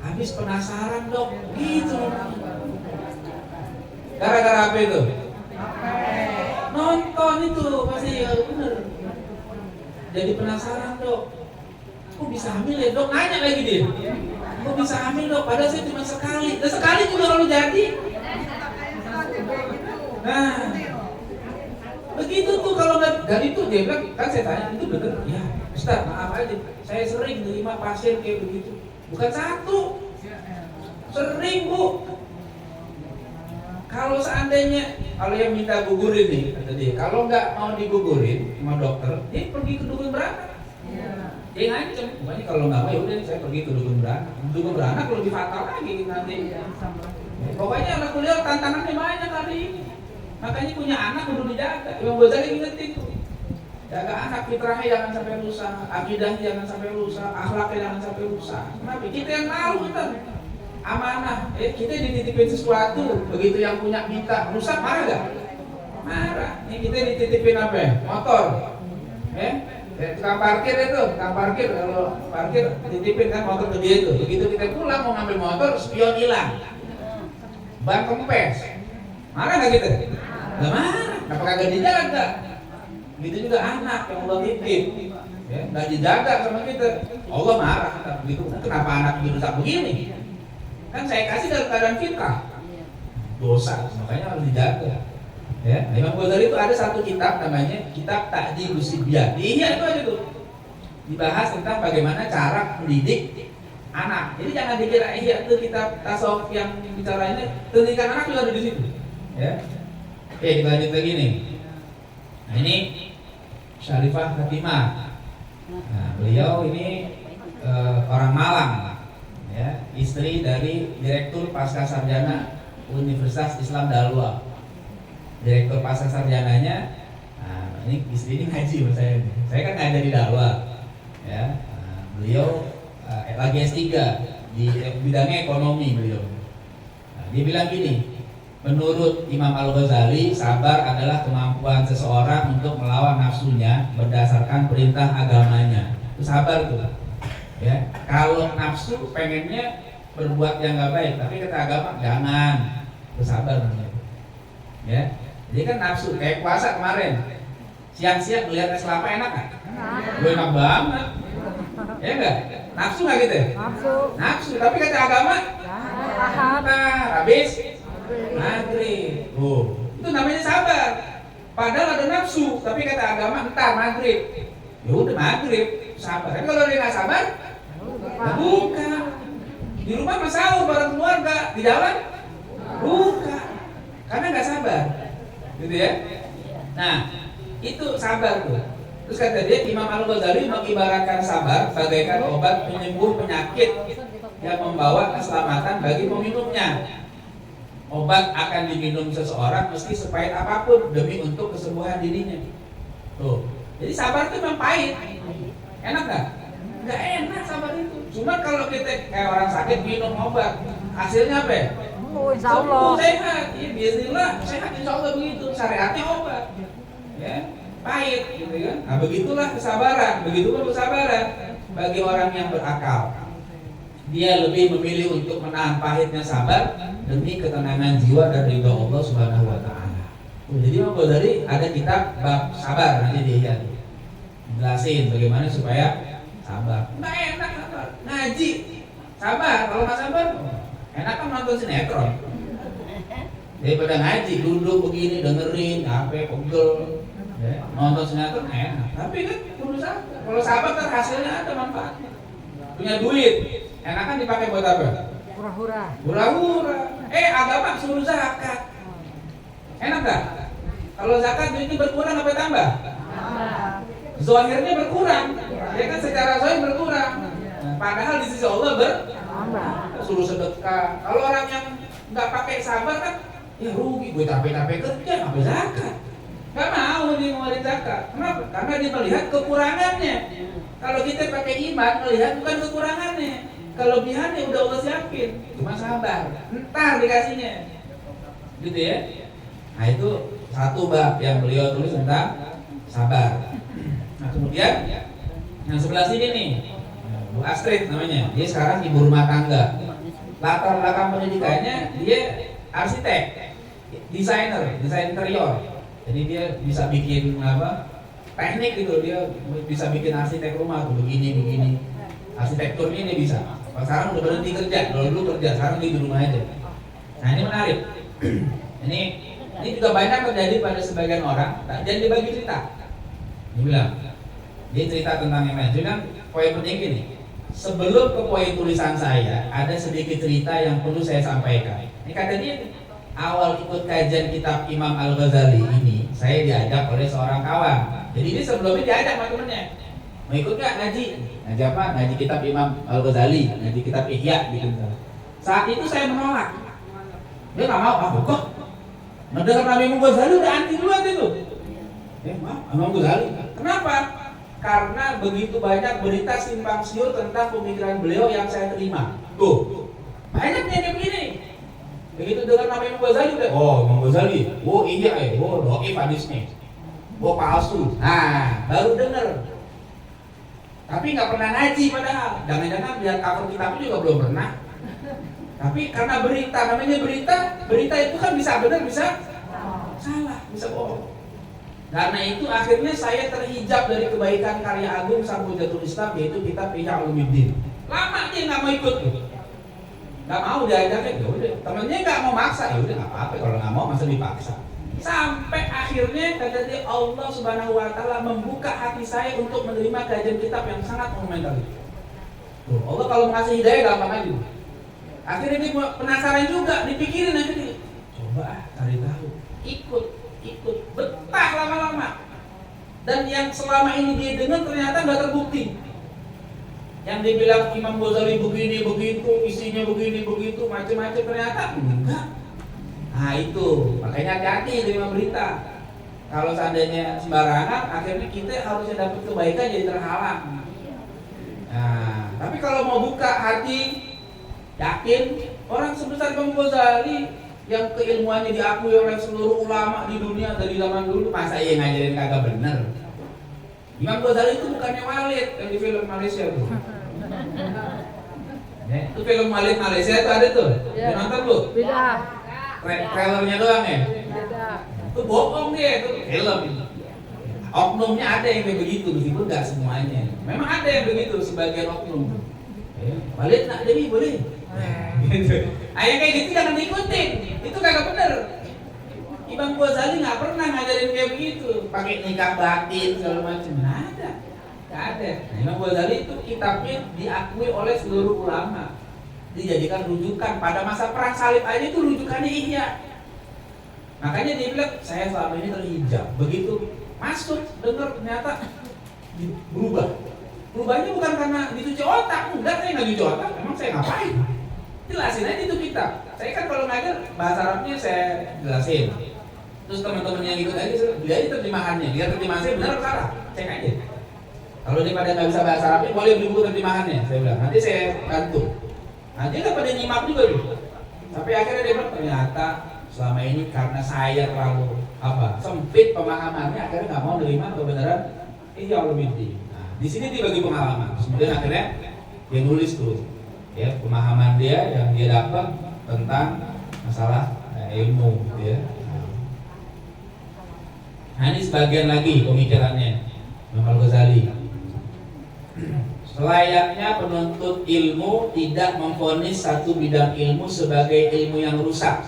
Habis penasaran dok, gitu. Gara-gara apa itu? Nonton itu pasti ya bener. Jadi penasaran dok, kok bisa hamil ya dok? Nanya lagi dia, kok bisa hamil dok? Padahal saya cuma sekali, dan sekali juga kalau jadi. Nah, begitu tuh kalau nggak, dan itu dia bilang kan saya tanya itu bener ya, Ustaz maaf aja, saya sering nerima pasien kayak begitu, bukan satu, sering bu. Kalau seandainya kalau yang minta gugurin nih, kata dia, kalau nggak mau digugurin sama dokter, dia pergi ke dukun beranak. Dia ngancem, pokoknya kalau nggak mau ya udah saya pergi ke dukun beranak. Dukun beranak lebih fatal lagi nanti. Pokoknya anak kuliah tantangannya banyak kali ini. Makanya punya anak perlu dijaga. Imam Ghazali ingetin tuh, jaga anak, fitrahnya jangan sampai rusak, akidahnya jangan sampai rusak, akhlaknya jangan sampai rusak. Kenapa? Kita yang malu kita. amanah. Kita dititipin sesuatu, begitu yang punya minta rusak, marah gak? Marah. Ini kita dititipin apa ya? Motor. Tukang parkir itu, kalau parkir titipin kan motor ke dia itu. Begitu kita pulang mau ngambil motor, spion hilang, ban kempes, marah nggak kita? Nggak marah, kenapa kagak dijaga? Gitu juga anak yang Allah titip, nggak dijaga sama kita, Allah marah. Begitu, kenapa anak dirusak begini? Kan saya kasih dalam keadaan fitrah, dosa, makanya harus dijaga. Imam Ghazali itu ada satu kitab namanya Kitab Ta'dibus Sibyan. Di Ihya itu aja tuh dibahas tentang bagaimana cara mendidik anak. Jadi jangan dikira Ihya itu kitab tasawuf yang bicara ini, pendidikan anak juga ada di situ. Oke, kita lanjut lagi nih. Nah, ini Syarifah Fatimah. Nah, beliau ini orang Malang, istri dari Direktur Pascasarjana Universitas Islam Dalwa. Direktur pasca sarjananya, nah ini istri ini ngaji menurut saya. Saya kan ngajar di Dalwa, beliau lagi S3 di bidangnya ekonomi beliau. Dia bilang gini, menurut Imam Al-Ghazali, sabar adalah kemampuan seseorang untuk melawan nafsunya berdasarkan perintah agamanya. Itu sabar tuh. Kalau nafsu pengennya berbuat yang nggak baik, tapi kata agama jangan, itu sabar namanya. Jadi kan nafsu, kayak puasa kemarin, siang-siang melihat es kelapa enak kan? Enak banget, ya enggak? Nafsu nggak gitu? Nafsu, tapi kata agama, habis maghrib. Itu namanya sabar. Padahal ada nafsu, tapi kata agama entar maghrib. Ya udah maghrib, sabar. Tapi kalau dia nggak sabar, buka. Di rumah mah sahur bareng keluarga, di jalan buka, karena nggak sabar. Gitu ya. Nah, itu sabar tuh. Terus kata dia, Imam Al-Ghazali mengibaratkan sabar bagaikan obat penyembuh penyakit yang membawa keselamatan bagi peminumnya. Obat akan diminum seseorang meski sepahit apapun demi untuk kesembuhan dirinya. Tuh. Jadi sabar itu memang pahit. Enak nggak? Nggak enak sabar itu. Cuma kalau kita kayak orang sakit minum obat, hasilnya apa ya? Insya Allah sehat, ya bismillah sehat, insya Allah begitu. Syariatnya obat, pahit, gitu kan? Nah begitulah kesabaran, begitupun kesabaran bagi orang yang berakal. Dia lebih memilih untuk menahan pahitnya sabar demi ketenangan jiwa dan ridha Allah Subhanahu Wa Taala. Jadi Imam Ghazali ada kitab bab sabar, nanti dia jelasin bagaimana supaya sabar. Nggak enak sabar, ngaji sabar, kalau nggak sabar enak kan nonton sinetron. Daripada ngaji, duduk begini dengerin, HP pegel, nonton sinetron enak. Tapi kan perlu sabar. Kalau sabar kan hasilnya ada manfaatnya. Punya duit, enak kan dipakai buat apa? Hura-hura. Hura-hura. Agama suruh zakat. Enak gak? Kalau zakat duitnya berkurang apa tambah? Zahirnya berkurang. Ya kan secara zahir berkurang. Padahal di sisi Allah suruh sedekah. Kalau orang yang nggak pakai sabar kan, ya rugi, gue capek-capek kerja, ngambil zakat. Nggak mau dia ngeluarin zakat. Kenapa? Karena dia melihat kekurangannya. Kalau kita pakai iman, melihat bukan kekurangannya, kelebihannya udah Allah siapin. Cuma sabar, ntar dikasihnya. Gitu ya. Nah itu satu bab yang beliau tulis tentang sabar. Nah kemudian yang sebelah sini nih, Bu Astrid namanya, dia sekarang ibu rumah tangga. Latar belakang pendidikannya dia arsitek, desain interior. Jadi dia bisa bikin teknik gitu, dia bisa bikin arsitek rumah tuh begini. Arsitekturnya ini bisa. Sekarang udah berhenti kerja, dulu kerja, sekarang dia di rumah aja. Nah ini menarik. ini juga banyak terjadi pada sebagian orang. Dan dibagi cerita. Dia bilang, dia cerita tentang yang lain. Jadi kan poin penting gini. Sebelum ke poin tulisan saya, ada sedikit cerita yang perlu saya sampaikan. Ini kata dia, awal ikut kajian kitab Imam Al-Ghazali ini, saya diajak oleh seorang kawan. Jadi ini sebelumnya diajak sama temennya, mau ikut gak ngaji? Ngaji apa? Ngaji kitab Imam Al-Ghazali, ngaji kitab Ihya gitu. Saat itu saya menolak. Dia gak mau, kok mendengar nama Imam Ghazali udah anti duluan itu. Imam Ghazali, kenapa? Karena begitu banyak berita simpang siur tentang pemikiran beliau yang saya terima. Tuh, Banyak yang kayak begini. Begitu dengar nama Imam Ghazali udah, oh Imam Ghazali, oh iya doif hadisnya, oh palsu. Nah, baru dengar. Tapi nggak pernah ngaji padahal. Jangan-jangan lihat cover kitabnya juga belum pernah. Tapi karena berita, namanya berita itu kan bisa benar, bisa salah, bisa bohong. Karena itu akhirnya saya terhijab dari kebaikan karya agung Sang Hujjatul Islam, yaitu kitab Ihya Ulumuddin. Lama dia nggak mau ikut, nggak mau diajakin, ya udah. Temennya nggak mau maksa, ya udah nggak apa-apa. Kalau nggak mau masa dipaksa. Sampai akhirnya kata dia, Allah Subhanahu Wa Taala membuka hati saya untuk menerima kajian kitab yang sangat monumental itu. Tuh, Allah kalau mengasih hidayah gampang aja. Akhirnya dia penasaran juga, dipikirin akhirnya, coba cari tahu, ikut, betah lama-lama. Dan yang selama ini dia dengar ternyata nggak terbukti. Yang dibilang Imam Ghazali begini begitu, isinya begini begitu, macam-macam, ternyata enggak. Nah itu, makanya hati-hati terima berita. Kalau seandainya sembarangan, akhirnya kita harusnya dapat kebaikan jadi terhalang. Nah, tapi kalau mau buka hati, yakin orang sebesar Imam Ghazali yang keilmuannya diakui oleh seluruh ulama di dunia dari zaman dulu, masa iya ngajarin kagak bener? Imam Ghazali itu bukannya Walid yang di film Malaysia tuh. Itu film Walid Malaysia itu ada tuh. Ya. Nonton lu? Beda. Trailernya doang ya? Beda. Itu bohong dia, itu film. Oknumnya ada yang kayak begitu, meskipun nggak semuanya. Memang ada yang begitu, sebagian oknum. Walid nak jadi boleh. Gitu. Yang kayak gitu jangan diikutin. Itu kagak bener. Imam Ghazali nggak pernah ngajarin kayak begitu, pakai nikah batin segala macam. Nggak ada. Nah, Imam Ghazali itu kitabnya diakui oleh seluruh ulama, dijadikan rujukan. Pada masa perang salib aja itu rujukannya Ihya. Makanya dia bilang, saya selama ini terhijab. Begitu masuk, dengar ternyata berubah. Berubahnya bukan karena dicuci otak, enggak, saya nggak cuci otak. Emang saya ngapain? Jelasin aja itu kitab. Saya kan kalau ngajar bahasa Arabnya saya jelasin. Terus teman-teman yang ikut aja, lihat aja terjemahannya. Lihat terjemahan saya benar atau salah, cek aja. Kalau dia pada nggak bisa bahasa Arabnya, boleh beli buku terjemahannya. Saya bilang, nanti saya bantu. Nanti kan pada nyimak juga gitu. Tapi akhirnya dia bilang, ternyata selama ini karena saya terlalu sempit pemahamannya, akhirnya nggak mau menerima kebenaran Ihya Ulumuddin. Nah, di sini dibagi pengalaman. Kemudian akhirnya dia nulis tuh, ya pemahaman dia yang dia dapat tentang masalah ilmu, ya. Nah ini sebagian lagi pemikirannya Imam Ghazali. Selayaknya penuntut ilmu tidak memvonis satu bidang ilmu sebagai ilmu yang rusak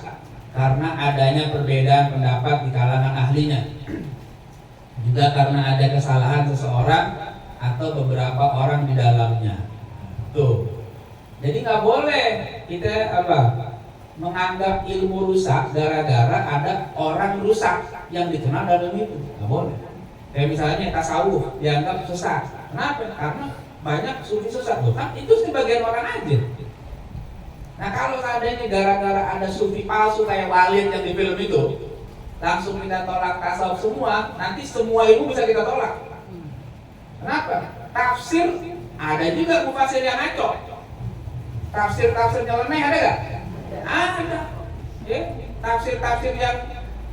karena adanya perbedaan pendapat di kalangan ahlinya, juga karena ada kesalahan seseorang atau beberapa orang di dalamnya. Tuh, jadi nggak boleh kita menganggap ilmu rusak gara-gara ada orang rusak yang dikenal dalam itu, nggak boleh. Kayak misalnya tasawuf dianggap sesat. Kenapa? Karena banyak sufi sesat, kan itu sebagian orang aja. Nah kalau seandainya gara-gara ada sufi palsu kayak Walid yang di film itu, langsung kita tolak tasawuf semua, nanti semua ilmu bisa kita tolak. Kenapa? Tafsir ada juga mufasir yang ngaco. Tafsir nyeleneh ada gak? Ada. Ya, tafsir yang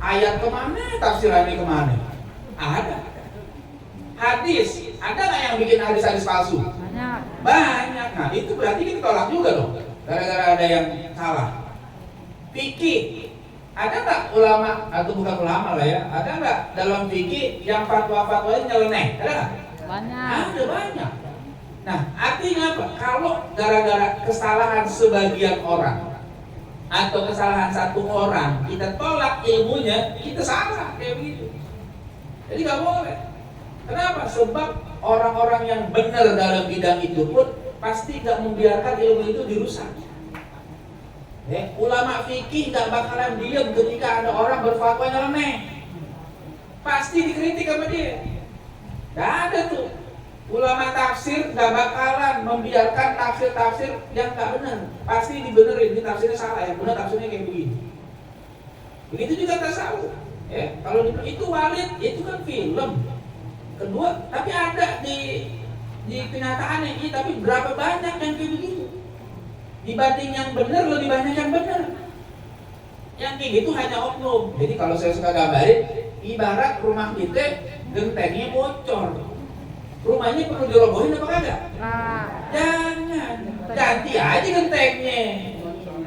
ayat kemana, tafsirannya kemana? Ada. Hadis, ada nggak yang bikin hadis palsu? Banyak. Nah itu berarti kita tolak juga dong. Gara-gara ada yang salah. Fikih, ada nggak ulama atau bukan ulama lah ya? Ada nggak dalam fikih yang fatwa-fatwanya nyeleneh? Ada nggak? Banyak. Ada banyak. Nah artinya apa? Kalau gara-gara kesalahan sebagian orang atau kesalahan satu orang kita tolak ilmunya, kita salah kayak begitu. Jadi nggak boleh. Kenapa? Sebab orang-orang yang benar dalam bidang itu pun pasti nggak membiarkan ilmu itu dirusak. Ulama fikih nggak bakalan diam ketika ada orang berfatwa nyeleneh. Pasti dikritik sama dia. Nggak ada tuh. Ulama tafsir nggak bakalan membiarkan tafsir yang nggak benar. Pasti dibenerin, ini tafsirnya salah, yang benar tafsirnya kayak begini. Begitu juga tasawuf. Kalau itu Walid, itu kan film. Kedua, tapi ada di kenyataannya ini, tapi berapa banyak yang kayak begitu? Dibanding yang benar lebih banyak yang benar. Yang kayak gitu hanya oknum. Jadi kalau saya suka gambarin, ibarat rumah kita gentengnya bocor. Rumahnya perlu dirobohin apa kagak? Jangan. Ganti aja gentengnya.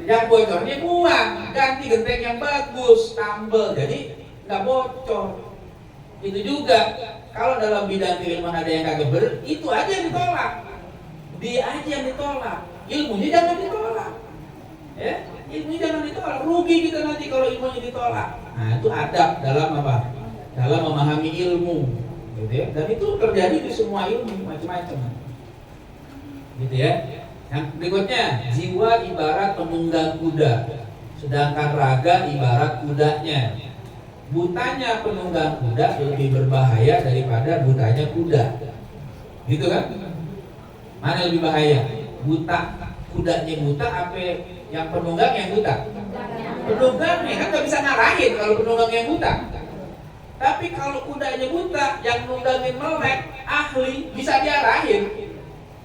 Yang bocornya buang, ganti genteng yang bagus, tambel. Jadi nggak bocor. Itu juga kalau dalam bidang keilmuan ada yang kagak bener, itu aja yang ditolak. Dia aja yang ditolak. Ilmunya jangan ditolak. Ya, ilmunya jangan ditolak. Rugi kita nanti kalau ilmunya ditolak. Nah, itu adab dalam apa? Dalam memahami ilmu, gitu ya. Dan itu terjadi di semua ilmu macam-macam. Gitu ya. Yang berikutnya, jiwa ibarat penunggang kuda, sedangkan raga ibarat kudanya. Butanya penunggang kuda lebih berbahaya daripada butanya kuda. Gitu kan? Mana lebih bahaya? Kudanya buta apa yang penunggang yang buta? Penunggangnya kan gak bisa ngarahin kalau penunggang yang buta. Tapi kalau kudanya buta, yang nunggangin melek, ahli, bisa diarahin.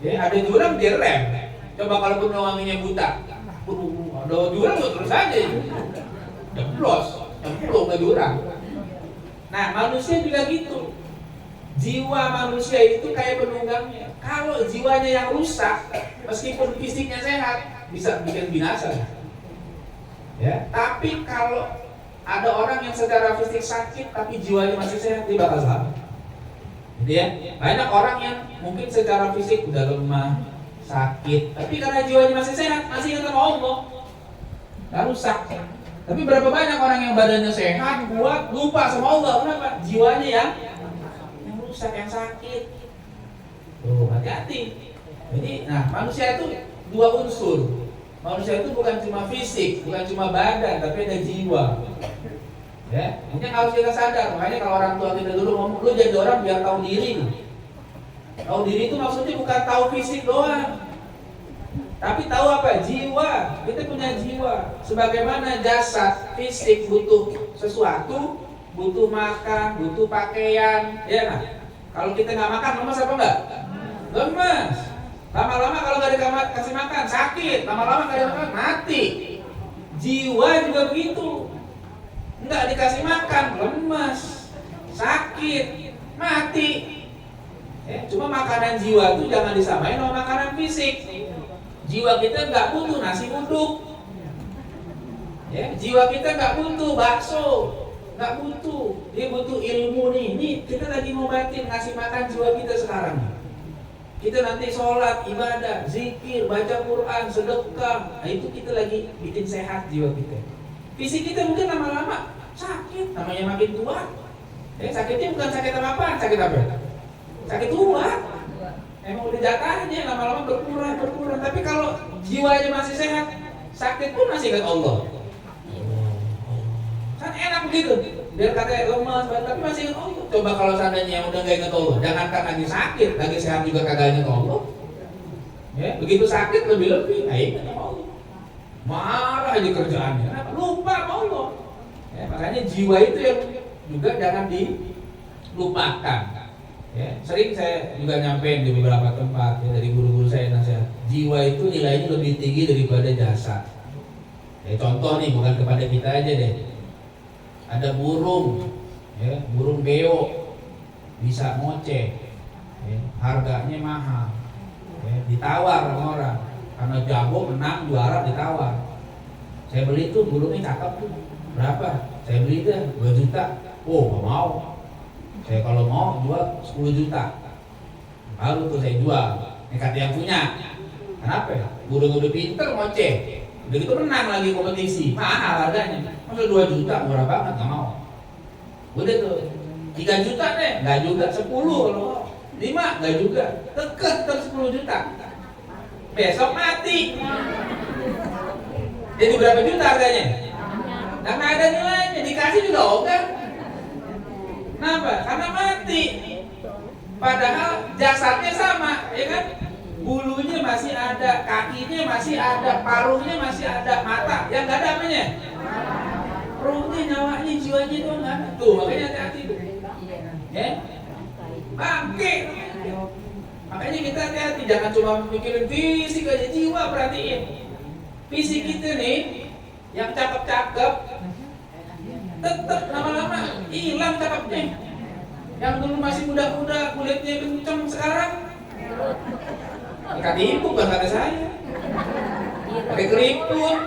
Ya, ada jurang dia rem. Coba kalau penungganginnya buta, ada jurang terus aja. Jeblos ke jurang. Nah, manusia juga gitu. Jiwa manusia itu kayak penunggangnya. Kalau jiwanya yang rusak, meskipun fisiknya sehat, bisa bikin binasa. Ya, tapi kalau ada orang yang secara fisik sakit tapi jiwanya masih sehat, dia bakal selamat. Gitu ya. Banyak orang yang mungkin secara fisik udah lemah, sakit, tapi karena jiwanya masih sehat, masih ingat sama Allah, nggak rusak. Tapi berapa banyak orang yang badannya sehat, kuat, lupa sama Allah, kenapa? Jiwanya yang rusak, yang sakit. Tuh, hati-hati. Jadi, nah, manusia itu dua unsur. Manusia itu bukan cuma fisik, bukan cuma badan, tapi ada jiwa. Ya, ini harus kita sadar. Makanya kalau orang tua kita dulu ngomong, lu jadi orang biar tahu diri. Tahu diri itu maksudnya bukan tahu fisik doang, tapi tahu apa? Jiwa. Kita punya jiwa. Sebagaimana jasad fisik butuh sesuatu, butuh makan, butuh pakaian, ya kan? Kalau kita nggak makan, lemas apa enggak? Lemas. Lama-lama kalau nggak dikasih makan, sakit. Lama-lama nggak dikasih makan, mati. Jiwa juga begitu. Nggak dikasih makan, lemas, sakit, mati. Ya, cuma makanan jiwa itu jangan disamain sama makanan fisik. Jiwa kita nggak butuh nasi uduk. Ya, jiwa kita nggak butuh bakso, nggak butuh. Dia butuh ilmu nih. Ini kita lagi ngobatin, ngasih makan jiwa kita sekarang. Kita nanti sholat, ibadah, zikir, baca Quran, sedekah. Nah, itu kita lagi bikin sehat jiwa kita. Fisik kita mungkin lama-lama sakit, namanya makin tua. Sakitnya bukan sakit apa-apa, sakit apa? Sakit tua. Emang udah jatahnya lama-lama berkurang. Tapi kalau jiwanya masih sehat, sakit pun masih ingat Allah. Kan enak begitu. Biar katanya lemas, tapi masih ingat Allah. Coba kalau seandainya yang udah gak ingat Allah, jangankan lagi sakit, lagi sehat juga kagak ingat Allah. Ya, begitu sakit lebih-lebih, ingat sama Allah. Marah aja kerjaannya, lupa sama Allah. Ya, makanya jiwa itu yang juga jangan dilupakan. Ya, sering saya juga nyampein di beberapa tempat ya, dari guru-guru saya nasihat. Jiwa itu nilainya lebih tinggi daripada jasad. Ya, contoh nih, bukan kepada kita aja deh. Ada burung, ya, burung beo bisa ngoceh, ya, harganya mahal, ya, ditawar sama orang. Karena jago menang juara ditawar. Saya beli tuh burungnya cakep tuh. Berapa? Saya beli deh 2 juta. Oh, gak mau. Saya kalau mau jual 10 juta. Baru tuh saya jual. Ini kata yang punya. Kenapa ya? Burung udah pinter ngoceh. Udah gitu menang lagi kompetisi. Mahal harganya. Masa 2 juta murah banget, gak mau. Udah tuh 3 juta deh, gak juga 10 kalau 5 gak juga. Deket ke 10 juta. Besok mati. Jadi berapa juta harganya? Nah, gak ada nilainya, dikasih juga ogah. Kenapa? Karena mati. Padahal jasadnya sama, ya kan? Bulunya masih ada, kakinya masih ada, paruhnya masih ada, mata yang gak ada apanya? Ruhnya, nyawanya, jiwanya itu nggak ada. Tuh, makanya hati-hati tuh. Ya, bangke. Makanya kita hati-hati, jangan cuma mikirin fisik aja, jiwa perhatiin. Fisik kita nih yang cakep-cakep tetap lama-lama hilang cakepnya. Yang dulu masih muda-muda, kulitnya kenceng, sekarang kaki ibu kan kata saya. Pakai keriput,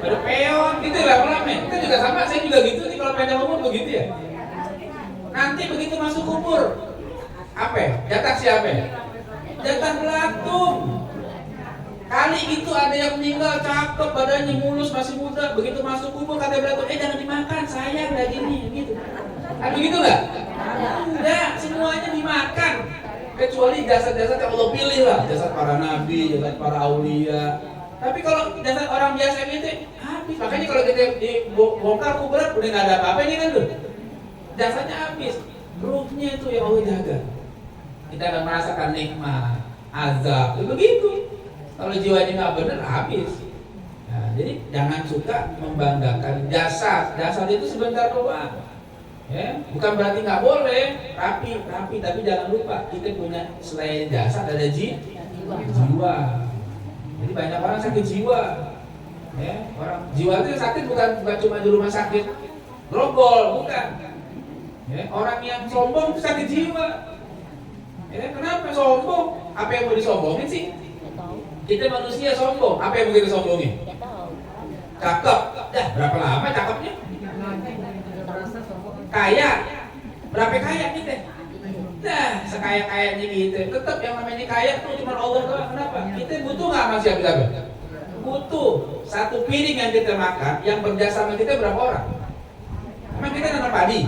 ada peon, gitu lah lama. Kita juga sama, saya juga gitu nih kalau panjang umur begitu ya. Nanti begitu masuk kubur, apa? Jatah siapa? Jatah belatung. Kali gitu ada yang meninggal cakep, badannya mulus, masih muda. Begitu masuk kubur kata belatung, jangan dimakan, sayang udah gini, gitu. Ada begitu nggak? Enggak, semuanya dimakan. Kecuali jasad-jasad yang Allah pilih lah, jasad para nabi, jasad para aulia. Tapi kalau jasad orang biasa gitu habis. Makanya kalau kita dibongkar kuburan udah nggak ada apa-apa ini kan tuh. Jasadnya habis, ruhnya itu yang Allah jaga. Kita akan merasakan nikmat, azab, begitu. Kalau jiwanya nggak benar habis. Nah, jadi jangan suka membanggakan jasad. Jasad itu sebentar doang. Ya, bukan berarti nggak boleh rapi, tapi jangan lupa kita punya selain jasad ada jiwa. Jadi banyak orang sakit jiwa. Ya, orang jiwa itu sakit bukan cuma di rumah sakit grogol, bukan. Ya, orang yang sombong sakit jiwa. Ya, kenapa sombong? Apa yang mau disombongin sih? Kita manusia sombong. Apa yang mau kita sombongin? Cakep. Dah berapa lama cakepnya? Kaya. Berapa kaya kita? Nah, sekaya-kayanya gitu. Tetap yang namanya kaya tuh cuma Allah doang. Kenapa? Kita butuh nggak sama siapa-siapa? Butuh. Satu piring yang kita makan, yang berjasa sama kita berapa orang? Emang kita nanam padi?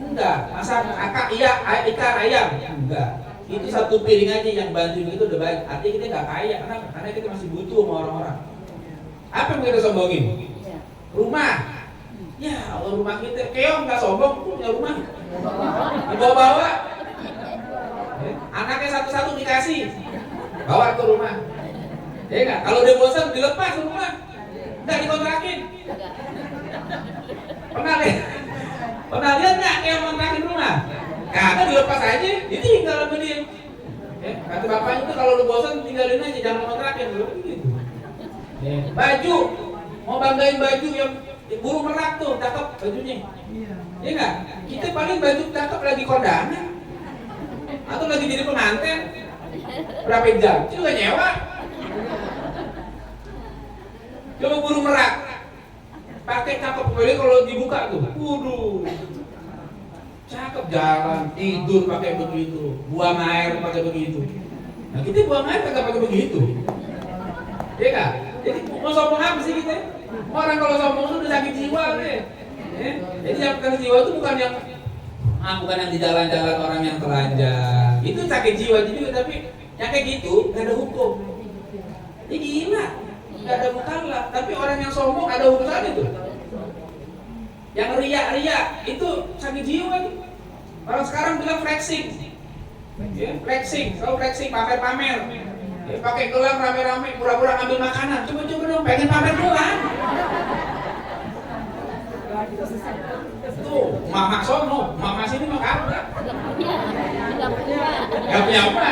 Enggak. Masak ikan ayam? Enggak. Itu satu piring aja yang bantu itu udah baik. Artinya kita nggak kaya. Kenapa? Karena kita masih butuh sama orang-orang. Apa yang kita sombongin? Rumah. Ya Allah, rumah kita. Keong nggak sombong, punya rumah. Dibawa-bawa. Anaknya satu-satu dikasih, bawa ke rumah. Ya enggak? Kalau dia bosan dilepas rumah, enggak dikontrakin. Pernah lihat nggak yang kontrakin rumah? Kagak, dilepas aja, ditinggal sama dia. Ya, kata bapaknya itu kalau lu bosan tinggalin aja, jangan kontrakin dulu gitu. Ya. Baju, mau banggain baju yang burung merak tuh, cakep bajunya. Ya enggak? Kita paling baju cakep lagi kondangan atau lagi jadi pengantin, berapa jam? Itu juga nyewa. Coba burung merak pakai cakep, boleh kalau dibuka tuh, waduh, cakep, jalan, tidur pakai begitu, buang air pakai begitu. Nah kita buang air kagak pakai begitu, ya kan? Jadi mau sombong apa sih kita? Orang kalau sombong itu udah sakit jiwa deh. Ya? Jadi yang sakit jiwa itu bukan yang di jalan-jalan orang yang telanjang. Itu sakit jiwa juga, tapi yang kayak gitu nggak ada hukum. Ini gila, nggak ada mukallaf. Tapi orang yang sombong ada urusan itu. Yang riak-riak itu sakit jiwa. Orang sekarang bilang flexing, ya, flexing, kalau flexing pamer-pamer. Ya, pakai gelang rame-rame, pura-pura ngambil makanan. Coba-coba dong, pengen pamer doang. Tuh, mama sono, mama sini mah kagak. Gak punya apa.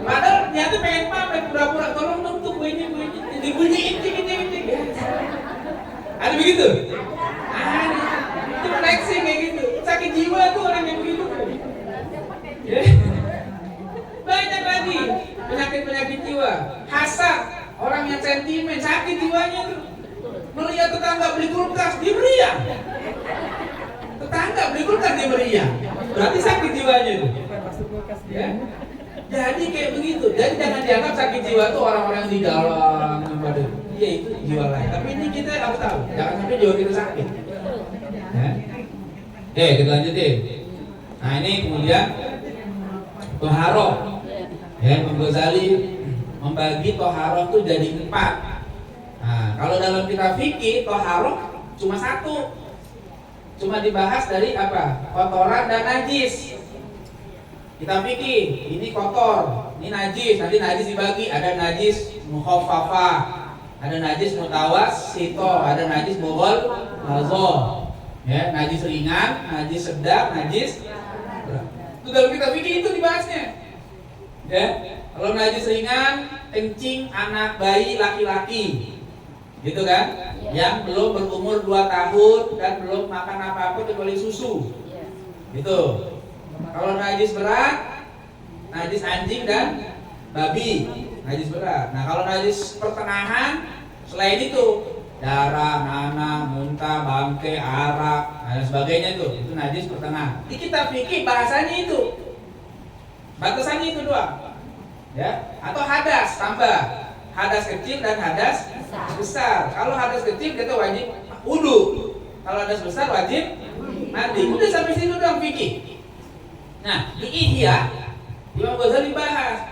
Padahal ternyata pengen pamer, pura-pura tolong dong tuh kuenya, dibunyiin dikit-dikit. Ada begitu? Ada. Itu flexing kayak gitu. Sakit jiwa tuh orang yang begitu. Ya. Banyak lagi penyakit-penyakit jiwa. Hasad, orang yang sentimen, sakit jiwanya tuh. Melihat tetangga beli kulkas, dia meriang. Tetangga beli kulkas, dia meriang. Berarti sakit jiwanya tuh. Ya? Jadi kayak begitu. Jadi jangan dianggap sakit jiwa tuh orang-orang di dalam. Iya itu jiwa lain. Tapi ini kita harus tahu. Jangan sampai jiwa kita sakit. Ya? Kita lanjutin. Nah ini kemudian toharoh. Ya, Imam Ghazali membagi toharoh itu jadi 4. Nah, kalau dalam kitab fikih toharoh cuma 1. Cuma dibahas dari apa? Kotoran dan najis. Kitab fikih, ini kotor, ini najis. Nanti najis dibagi, ada najis mukhaffafah, ada najis mutawassito, ada najis mughalladhah. Ya, najis ringan, najis sedang, najis berat. Itu dalam kitab fikih itu dibahasnya. Ya. Kalau najis ringan, kencing anak bayi laki-laki, gitu kan? Yang belum berumur 2 tahun dan belum makan apa-apa kecuali susu, gitu. Kalau najis berat, najis anjing dan babi, najis berat. Nah kalau najis pertengahan, selain itu darah, nanah, muntah, bangke, arak, dan sebagainya itu najis pertengahan. Di kitab fikih bahasanya itu, batasannya itu doang, ya. Atau hadas tambah, hadas kecil dan hadas besar. Kalau hadas kecil kita wajib wudu, kalau hadas besar wajib mandi. Udah sampai situ doang fikih. Nah di Ihya Imam Ghazali bahas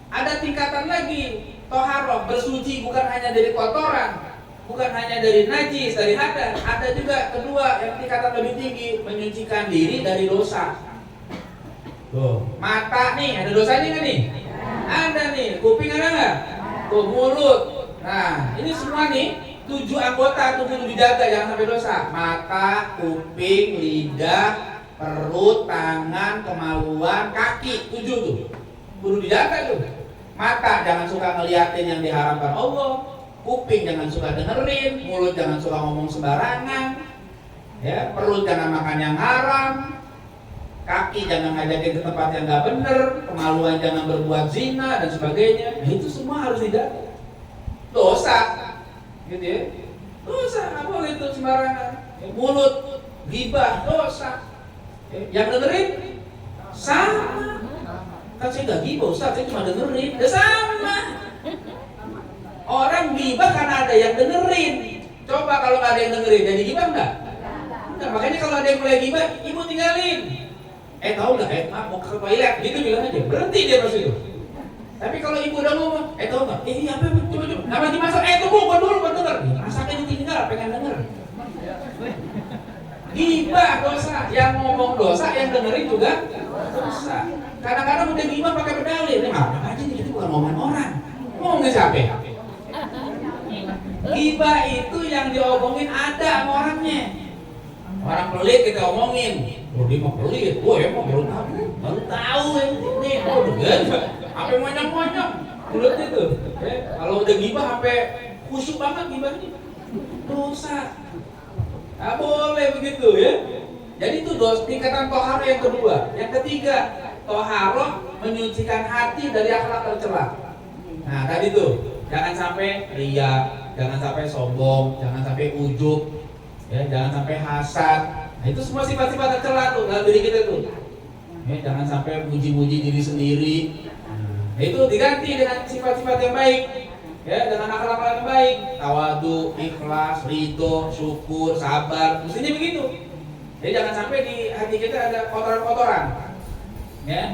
ada tingkatan lagi toharoh, bersuci bukan hanya dari kotoran, bukan hanya dari najis, dari hadas, ada juga kedua yang tingkatan lebih tinggi, menyucikan diri dari dosa. Tuh, mata nih, ada dosanya nggak nih? Ada nih. Kuping ada nggak? Tuh, mulut. Nah, ini semua nih 7 anggota tuh kudu dijaga, jangan sampai dosa. Mata, kuping, lidah, perut, tangan, kemaluan, kaki, 7 tuh kudu dijaga tuh. Mata jangan suka ngeliatin yang diharamkan Allah. Kuping jangan suka dengerin, mulut jangan suka ngomong sembarangan, ya, perut jangan makan yang haram, kaki jangan ngajakin ke tempat yang nggak bener, kemaluan jangan berbuat zina dan sebagainya. Nah, itu semua harus dijaga. Dosa, gitu ya, dosa nggak boleh itu sembarangan. Ya, mulut ghibah dosa, ya, yang dengerin sama. Kan saya nggak ghibah Ustaz, saya cuma dengerin, ya sama. Orang gibah karena ada yang dengerin. Coba kalau nggak ada yang dengerin, jadi gibah nggak? Enggak. Makanya kalau ada yang mulai gibah, ibu tinggalin. Tahu nggak? Maaf mau ke toilet, gitu bilang aja. Berhenti dia pas itu. Tapi kalau ibu udah ngomong, tahu nggak? Iya apa? Coba. Nama dimasak. Tunggu, buat dulu, buat denger. Masaknya ditinggal, pengen denger. Gibah dosa. Yang ngomong dosa, yang dengerin juga dosa. Kadang-kadang udah gibah pakai berdalil. Apa aja nih? Kita bukan ngomongin orang. Ngomongin siapa? Ghibah itu yang diomongin ada orangnya. Orang pelit kita omongin, dia mau pelit, emang baru tahu ini, apa monyong-monyong, pelit itu. Kalau udah ghibah sampai khusyuk banget ghibahnya, dosa. Nggak boleh begitu ya. Jadi itu tingkatan toharoh yang kedua. Yang ketiga, toharoh menyucikan hati dari akhlak tercela. Nah tadi tuh, jangan sampai riya, jangan sampai sombong, jangan sampai ujub, ya, jangan sampai hasad. Nah, itu semua sifat-sifat tercela tuh dalam diri kita tuh. Ya, jangan sampai muji-muji diri sendiri. Nah, itu diganti dengan sifat-sifat yang baik, ya, dengan akhlak yang baik. Tawadu, ikhlas, ridho, syukur, sabar. Mestinya begitu. Jadi jangan sampai di hati kita ada kotoran-kotoran. Ya.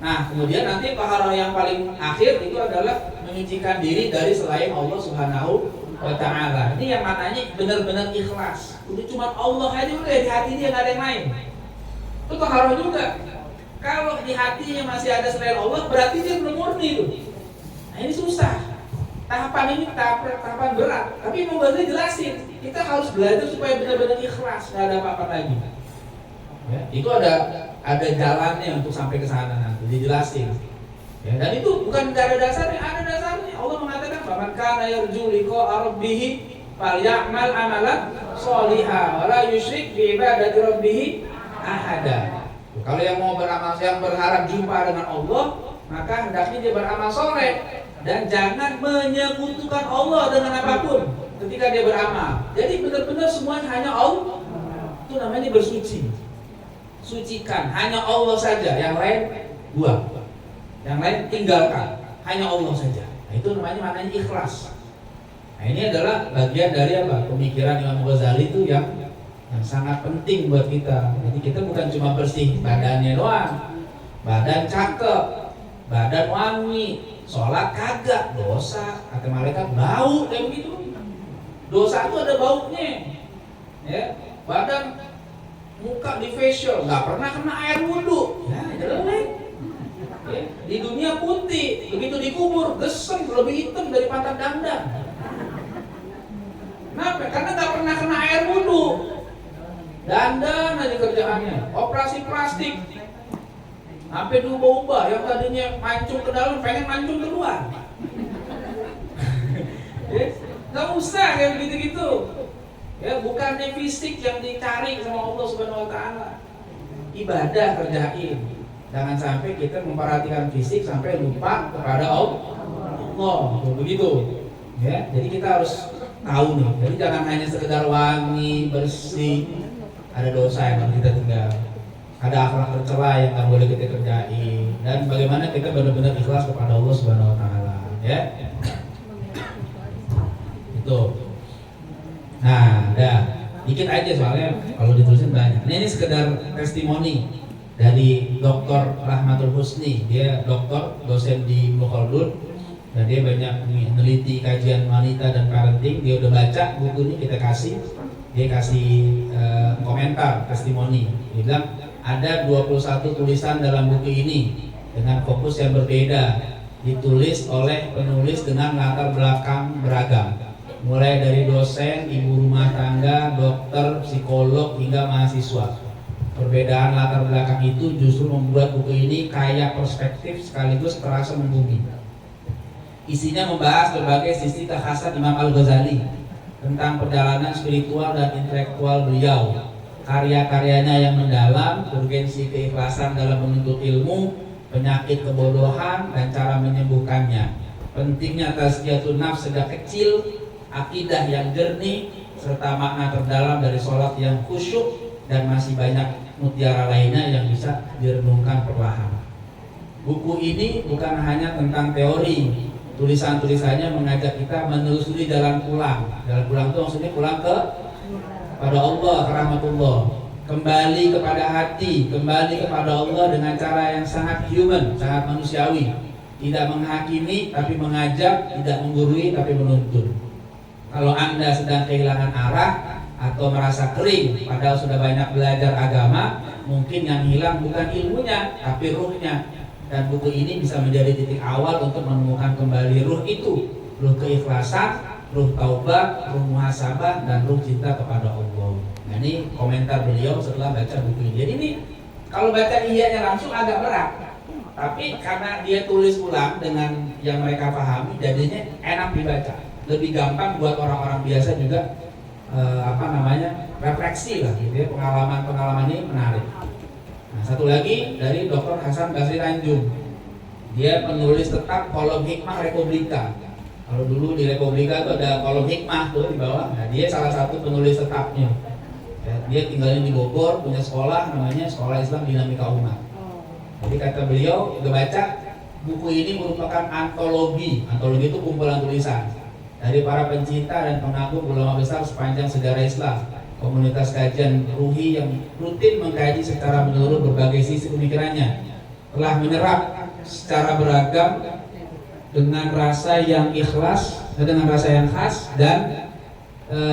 Nah, kemudian nanti toharoh yang paling akhir itu adalah menyucikan diri dari selain Allah Subhanahu wa Ta'ala. Ini yang maknanya benar-benar ikhlas. Udah cuma Allah aja udah di hati dia, nggak ada yang lain. Itu toharoh juga. Kalau di hatinya masih ada selain Allah, berarti dia belum murni tuh. Nah, ini susah. Tahapan ini tahapan berat. Tapi mau bantu jelasin. Kita harus belajar supaya benar-benar ikhlas, nggak ada apa-apa lagi. Ya, itu ada jalannya untuk sampai ke sana nanti dijelasin. Ya, dan itu bukan nggak ada dasarnya, ada dasarnya. Allah mengatakan, "Faman kana yarju liqa'a rabbih falyamal amalan sholihan wa la yusyrik bi ibadati rabbih ahada." Kalau yang mau beramal, yang berharap jumpa dengan Allah, maka hendaknya dia beramal soleh dan jangan menyekutukan Allah dengan apapun ketika dia beramal. Jadi benar-benar semuanya hanya Allah. Itu namanya bersuci. Sucikan, hanya Allah saja, yang lain buang, yang lain tinggalkan, hanya Allah saja. Nah, itu maknanya ikhlas. Nah, ini adalah bagian dari apa? Pemikiran Imam Ghazali itu yang sangat penting buat kita. Jadi kita bukan cuma bersih badannya doang, badan cakep, badan wangi, sholat kagak, dosa. Kata malaikat bau kayak begitu. Dosa itu ada baunya, ya. Badan muka di facial, nggak pernah kena air wudhu, ya jelek. Ya, di dunia putih, begitu dikubur gesem, lebih hitam dari pantat dandang. Kenapa? Karena nggak pernah kena air wudhu. Dandan aja kerjaannya, operasi plastik. Sampai diubah-ubah, yang tadinya mancung ke dalam pengen mancung keluar. Ya, nggak usah kayak begitu-gitu. Ya, bukannya fisik yang dicari sama Allah Subhanahu Wa Taala. Ibadah kerjain. Jangan sampai kita memperhatikan fisik sampai lupa kepada Allah. Begitu. Ya, jadi kita harus tahu nih. Jadi jangan hanya sekedar wangi, bersih. Ada dosa yang harus kita tinggal. Ada akhlak tercela yang nggak boleh kita kerjain. Dan bagaimana kita benar-benar ikhlas kepada Allah Subhanahu Wa Taala. Ya. Itu. Nah, dah dikit aja soalnya kalau ditulisin banyak. Ini sekedar testimoni dari Dr. Rahmatul Husni. Dia dokter, dosen di Ibnu Khaldun, dan dia banyak meneliti kajian wanita dan parenting. Dia udah baca buku ini, kita kasih. Dia kasih komentar, testimoni. Dia bilang ada 21 tulisan dalam buku ini dengan fokus yang berbeda, ditulis oleh penulis dengan latar belakang beragam. Mulai dari dosen, ibu rumah tangga, dokter, psikolog, hingga mahasiswa. Perbedaan latar belakang itu justru membuat buku ini kaya perspektif sekaligus terasa membumi. Isinya membahas berbagai sisi kekhasan Imam Al-Ghazali tentang perjalanan spiritual dan intelektual beliau, karya-karyanya yang mendalam, urgensi keikhlasan dalam menuntut ilmu, penyakit kebodohan, dan cara menyembuhkannya, pentingnya tazkiyatun nafs sejak kecil, akidah yang jernih, serta makna terdalam dari sholat yang khusyuk, dan masih banyak mutiara lainnya yang bisa direnungkan perlahan. Buku ini bukan hanya tentang teori, tulisan-tulisannya mengajak kita menelusuri jalan pulang. Jalan pulang itu maksudnya pulang kepada Allah, ke rahmatullah, kembali kepada hati, kembali kepada Allah dengan cara yang sangat human, sangat manusiawi, tidak menghakimi tapi mengajak, tidak menggurui tapi menuntun. Kalau Anda sedang kehilangan arah atau merasa kering padahal sudah banyak belajar agama, mungkin yang hilang bukan ilmunya tapi ruhnya. Dan buku ini bisa menjadi titik awal untuk menemukan kembali ruh itu, ruh keikhlasan, ruh taubat, ruh muhasabah, dan ruh cinta kepada Allah. Nah, ini komentar beliau setelah baca buku ini. Jadi ini kalau baca iyanya langsung agak berat, tapi karena dia tulis ulang dengan yang mereka pahami, jadinya enak dibaca. Lebih gampang buat orang-orang biasa juga refleksi lah gitu ya. Pengalaman ini menarik. Nah, satu lagi dari Dr. Hasan Basri Tanjung. Dia penulis tetap kolom hikmah Republika. Kalau dulu di Republika itu ada kolom hikmah tuh di bawah. Nah, dia salah satu penulis tetapnya. Ya, dia tinggalnya di Bogor, punya sekolah namanya Sekolah Islam Dinamika Umat. Jadi kata beliau, udah baca buku ini merupakan antologi. Antologi itu kumpulan tulisan dari para pencinta dan pengagum ulama besar sepanjang sejarah Islam, komunitas kajian ruhi yang rutin mengkaji secara menyeluruh berbagai sisi pemikirannya, telah menyerap secara beragam dengan rasa yang ikhlas, dengan rasa yang khas dan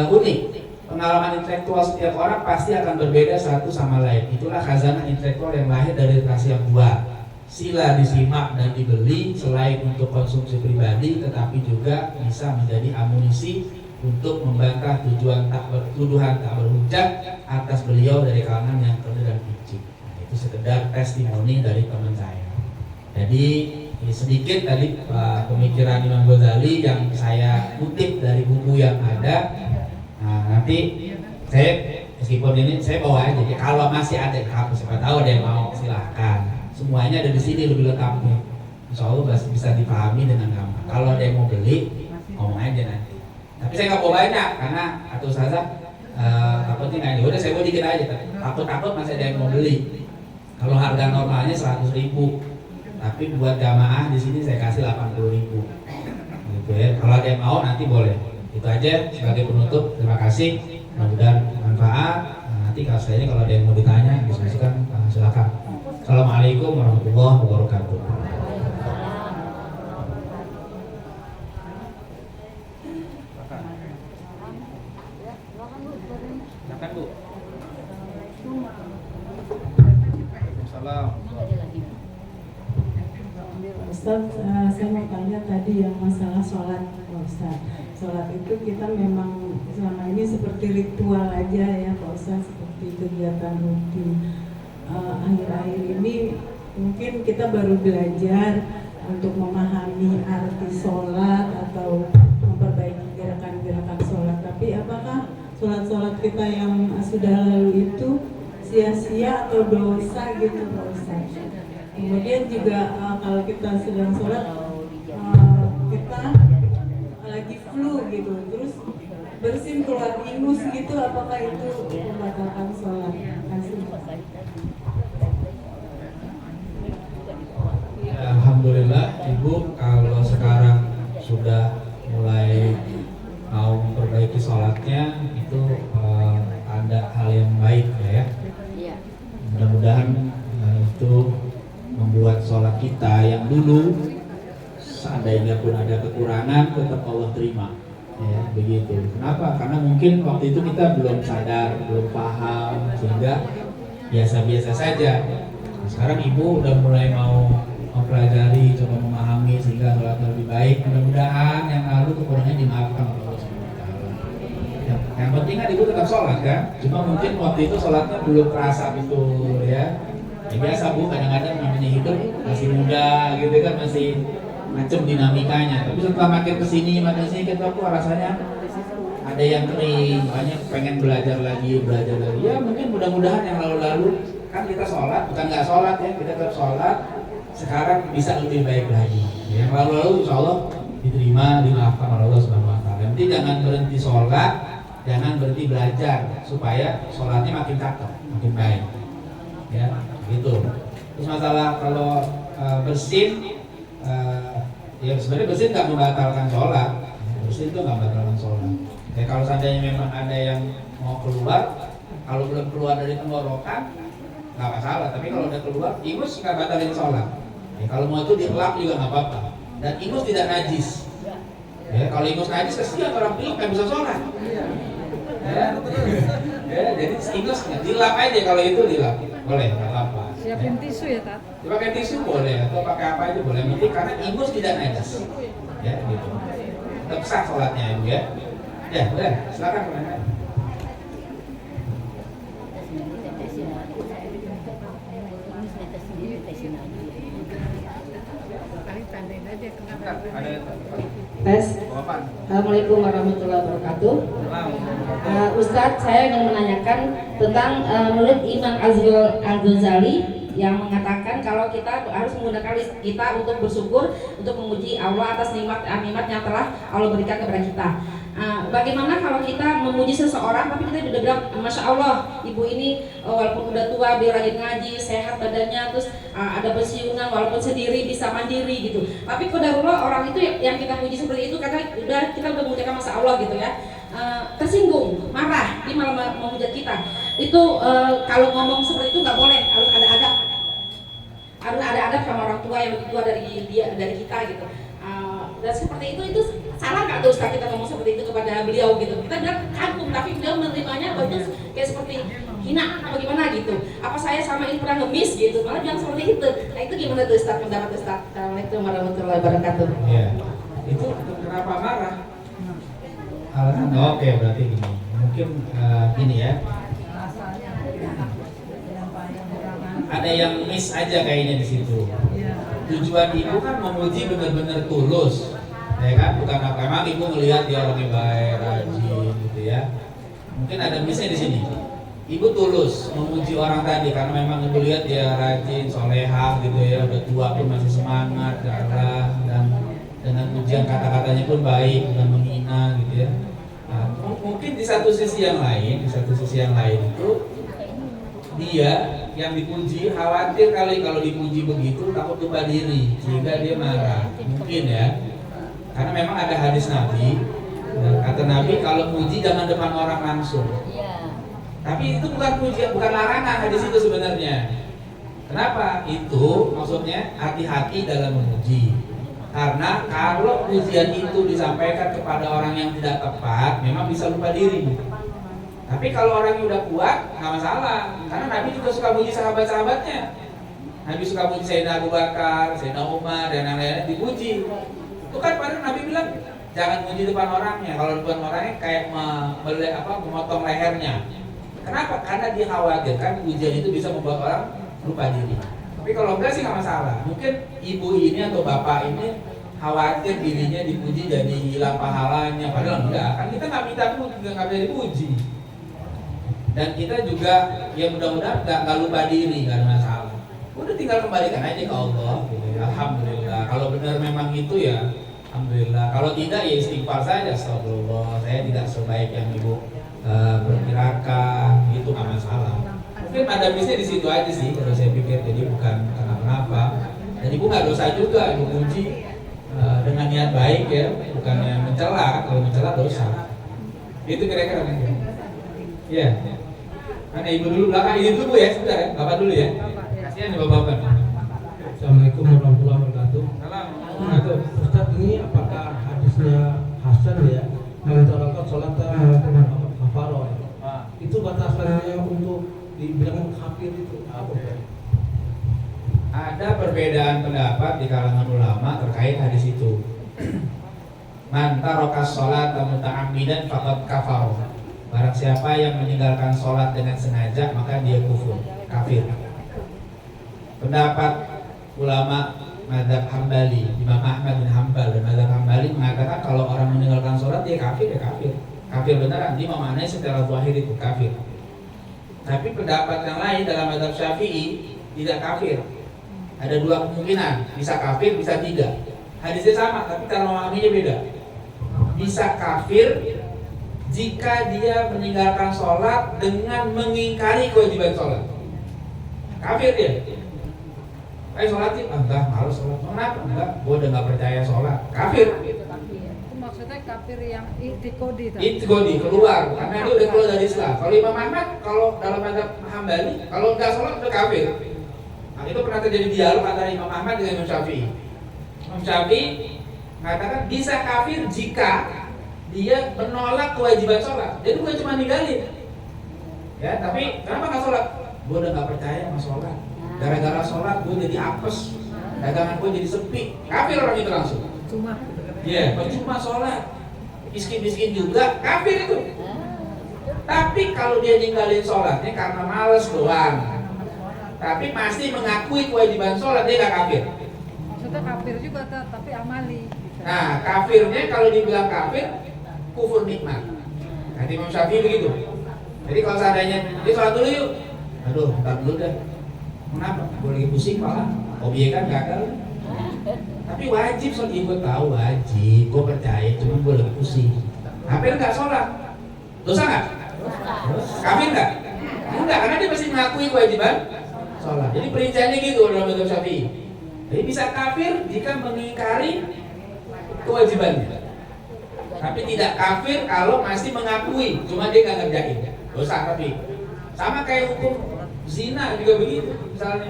unik. Pengalaman intelektual setiap orang pasti akan berbeda satu sama lain. Itulah khazanah intelektual yang lahir dari literasi yang kuat. Sila disimak dan dibeli selain untuk konsumsi pribadi, tetapi juga bisa menjadi amunisi untuk membantah tuduhan tak berhujat atas beliau dari kalangan yang kerdil dan picik. Nah, itu sekedar testimoni dari teman saya. Jadi sedikit tadi pemikiran Imam Ghazali yang saya kutip dari buku yang ada. Nah, nanti saya meskipun ini saya bawa aja. Kalau masih ada hapus, siapa tahu ada yang mau, silahkan. Semuanya ada di sini lebih lengkapnya. Insya Allah bisa dipahami dengan gampang. Kalau ada yang mau beli, ngomong aja nanti. Tapi saya nggak bawa banyak karena atau saja takutnya nggak. Udah saya bawa dikit aja. Takut masih ada yang mau beli. Kalau harga normalnya 100.000, tapi buat jamaah di sini saya kasih 80.000. Gitu ya. Kalau ada yang mau nanti boleh. Itu aja sebagai penutup. Terima kasih. Mudah-mudahan manfaat. Nah, nanti kalau saya ini kalau ada yang mau ditanya, diskusikan, silakan. Assalamualaikum warahmatullahi wabarakatuh. Silakan Bu. Waalaikumsalam. Ustaz, saya mau tanya tadi yang masalah sholat, Ustaz. Sholat itu kita memang selama ini seperti ritual aja ya, Pak Ustaz, seperti kegiatan rutin. Akhir-akhir ini mungkin kita baru belajar untuk memahami arti sholat atau memperbaiki gerakan-gerakan sholat. Tapi apakah sholat-sholat kita yang sudah lalu itu sia-sia atau dosa gitu Pak Ustaz? Kemudian juga kalau kita sedang sholat, kita lagi flu gitu, terus bersin keluar ingus gitu, apakah itu membatalkan sholat? Alhamdulillah Ibu kalau sekarang sudah mulai mau memperbaiki sholatnya itu ada hal yang baik ya. Mudah-mudahan itu membuat sholat kita yang dulu seandainya pun ada kekurangan tetap Allah terima ya, begitu. Kenapa? Karena mungkin waktu itu kita belum sadar, belum paham sehingga biasa-biasa saja. Sekarang Ibu udah mulai mau mempelajari, coba memahami sehingga sholatnya lebih baik. Mudah-mudahan yang lalu kekurangannya dimaafkan oleh Allah SWT. Yang penting kan Ibu tetap sholat kan, cuma mungkin waktu itu sholatnya belum terasa betul ya. Ya biasa Bu, kadang-kadang namanya hidup masih muda gitu kan, masih macam dinamikanya. Tapi setelah makin kesini kita kok rasanya ada yang kering, banyak pengen belajar lagi. Ya mungkin mudah-mudahan yang lalu-lalu kan kita sholat, bukan nggak sholat ya, kita tetap sholat. Sekarang bisa lebih baik lagi. Yang lalu-lalu insya Allah diterima, dimaafkan oleh Allah Subhanahu Wa Taala. Nanti jangan berhenti sholat, jangan berhenti belajar supaya sholatnya makin cakep, makin baik. Ya, gitu. Terus masalah kalau bersin, ya sebenarnya bersin nggak membatalkan sholat. Bersin itu nggak membatalkan sholat. Ya kalau seandainya memang ada yang mau keluar, kalau belum keluar dari tenggorokan nggak masalah. Tapi kalau udah keluar, ingus nggak batalin sholat. Ya, kalau mau itu dielap juga nggak apa-apa. Dan ingus tidak najis. Ya, kalau ingus najis kesian orang pilek nggak bisa sholat. Ya, jadi ingus dilap aja, kalau itu dilap boleh, nggak apa-apa. Siapin tisu ya Tat? Pakai tisu boleh atau pakai apa aja boleh. Penting karena ingus tidak najis. Ya, gitu. Tetap sah sholatnya Ibu ya. Ya, boleh. Silakan pertanyaan. Tes. Assalamualaikum warahmatullahi wabarakatuh. Ustadz, saya ingin menanyakan tentang menurut Imam Al-Ghazali yang mengatakan kalau kita harus menggunakan lisan kita untuk bersyukur, untuk memuji Allah atas nikmat yang telah Allah berikan kepada kita. Bagaimana kalau kita memuji seseorang tapi kita juga bilang Masya Allah, ibu ini walaupun udah tua dia rajin ngaji, sehat badannya, terus ada pensiunan walaupun sendiri bisa mandiri gitu. Tapi qadarullah orang itu yang kita puji seperti itu karena kita udah mengucapkan Masya Allah gitu ya, tersinggung, marah, dia malah menghujat kita. Itu kalau ngomong seperti itu nggak boleh, harus ada adab sama orang tua yang lebih tua dari kita gitu. Dan seperti itu salah nggak tuh Ustaz kita ngomong seperti itu kepada beliau gitu? Kita bilang kagum tapi beliau menerimanya bagus kayak seperti hina apa gimana gitu. Apa saya sama ini pernah ngemis gitu? Malah bilang seperti itu. Nah itu gimana tuh Ustaz, pendapat Ustaz? Assalamualaikum warahmatullahi wabarakatuh. Ya, itu kenapa marah? Alasan oke, berarti gini. Mungkin gini ya. Ada yang miss aja kayaknya di situ. Tujuan ibu kan memuji benar-benar tulus, ya kan? Bukan apa emang ibu ngelihat dia orang yang baik, rajin, gitu ya. Mungkin ada missnya di sini. Ibu tulus memuji orang tadi karena memang ibu lihat dia rajin, soleha, gitu ya. Udah tua pun masih semangat, darah, dan dengan pujian kata-katanya pun baik, bukan menghina, gitu ya. Nah, mungkin di satu sisi yang lain itu dia yang dipuji khawatir kali kalau dipuji begitu takut lupa diri sehingga dia marah, mungkin ya. Karena memang ada hadis Nabi, kata Nabi kalau puji jangan depan orang langsung. Tapi itu bukan pujian, bukan larangan hadis itu sebenarnya. Kenapa? Itu maksudnya hati-hati dalam memuji. Karena kalau pujian itu disampaikan kepada orang yang tidak tepat, memang bisa lupa diri. Tapi kalau orangnya udah kuat, nggak masalah. Karena Nabi juga suka puji sahabat-sahabatnya. Nabi suka puji Sayyidina Abu Bakar, Sayyidina Umar, dan yang lainnya dipuji. Itu kan padahal Nabi bilang, jangan puji depan orangnya. Kalau depan orangnya kayak memotong lehernya. Kenapa? Karena dikhawatirkan pujian itu bisa membuat orang lupa diri. Tapi kalau enggak sih nggak masalah. Mungkin ibu ini atau bapak ini khawatir dirinya dipuji jadi hilang pahalanya, padahal enggak. Kan kita nggak minta puji, nggak bisa dipuji. Dan kita juga ya mudah-mudahan nggak lupa diri, nggak ada masalah. Udah tinggal kembalikan aja ke Allah. Gitu. Alhamdulillah. Kalau benar memang itu ya, alhamdulillah. Kalau tidak ya istighfar saja. Astagfirullah. Saya tidak sebaik yang ibu perkirakan. Itu nggak masalah. Mungkin ada bisnya di situ aja sih. Kalau saya pikir jadi bukan kenapa-napa. Dan ibu nggak dosa juga. Ibu puji dengan niat baik ya, bukannya mencela. Kalau mencela dosa. Itu kira-kira. Ya. Karena ibu dulu belakang, ini dulu ya, sebentar ya, bapak dulu ya. Kasihan nih bapak-bapak. Assalamualaikum warahmatullahi wabarakatuh. Salam. Ustaz, ini apakah hadisnya Hasan ya? Mentaraka sholat kafaroh. Itu batasannya untuk dibilang kafir itu apa ya? Ada perbedaan pendapat di kalangan ulama terkait hadis itu. Man taraka sholata muta'ammidan faqad kafara. Barang siapa yang meninggalkan sholat dengan sengaja maka dia kafir. Pendapat ulama mazhab Hambali, Imam Ahmad bin Hanbal dan mazhab Hambali mengatakan kalau orang meninggalkan sholat dia kafir, ya kafir. Kafir beneran, dia memaknai secara zahir itu kafir. Tapi pendapat yang lain dalam mazhab Syafi'i tidak kafir. Ada dua kemungkinan, bisa kafir, bisa tidak. Hadisnya sama, tapi cara memahaminya beda. Bisa kafir jika dia meninggalkan sholat dengan mengingkari kewajiban sholat. Kafir dia. Ayo sholat yuk, enggak, malas sholat. Kenapa? Enggak, gue udah gak percaya sholat. Kafir. Itu maksudnya kafir yang itikodi tadi. Itikodi, keluar, karena dia udah keluar dari Islam. Kalau Imam Ahmad, kalau dalam mazhab Hambali, kalau enggak sholat udah kafir. Nah itu pernah terjadi dialog antara Imam Ahmad dengan Imam Syafi'i. Imam Syafi'i mengatakan bisa kafir jika dia menolak kewajiban sholat. Jadi bukan cuma ninggalin. Ya, tapi kenapa nggak sholat? Gue udah nggak percaya sama sholat. Gara-gara sholat gue jadi apes, dagangan gue jadi sepi. Kafir orang itu langsung. Cuma. Iya, percuma sholat. Miskin-miskin juga, kafir itu. Tapi kalau dia ninggalin sholatnya karena males doang, tapi masih mengakui kewajiban sholat, dia nggak kafir. Maksudnya kafir juga tapi amali. Nah, kafirnya kalau dibilang kafir, kufur nikmat. Nanti Imam Syafi'i begitu. Jadi kalau seandainya dia sholat dulu yuk, aduh, ntar dulu dah. Kenapa? Gue lagi pusing malah. Objek kan gagal. Tapi wajib sholat, gue tahu wajib, gue percaya, cuma gue lagi pusing. Kafir nggak sholat? Dosa nggak? Kafir nggak? Enggak, karena dia masih mengakui kewajiban sholat. Jadi perinciannya gitu dalam mazhab Syafi'i. Jadi bisa kafir jika mengingkari kewajibannya. Tapi tidak kafir kalau masih mengakui, cuma dia nggak ngerjain. Dosa tapi. Sama kayak hukum zina juga begitu. Misalnya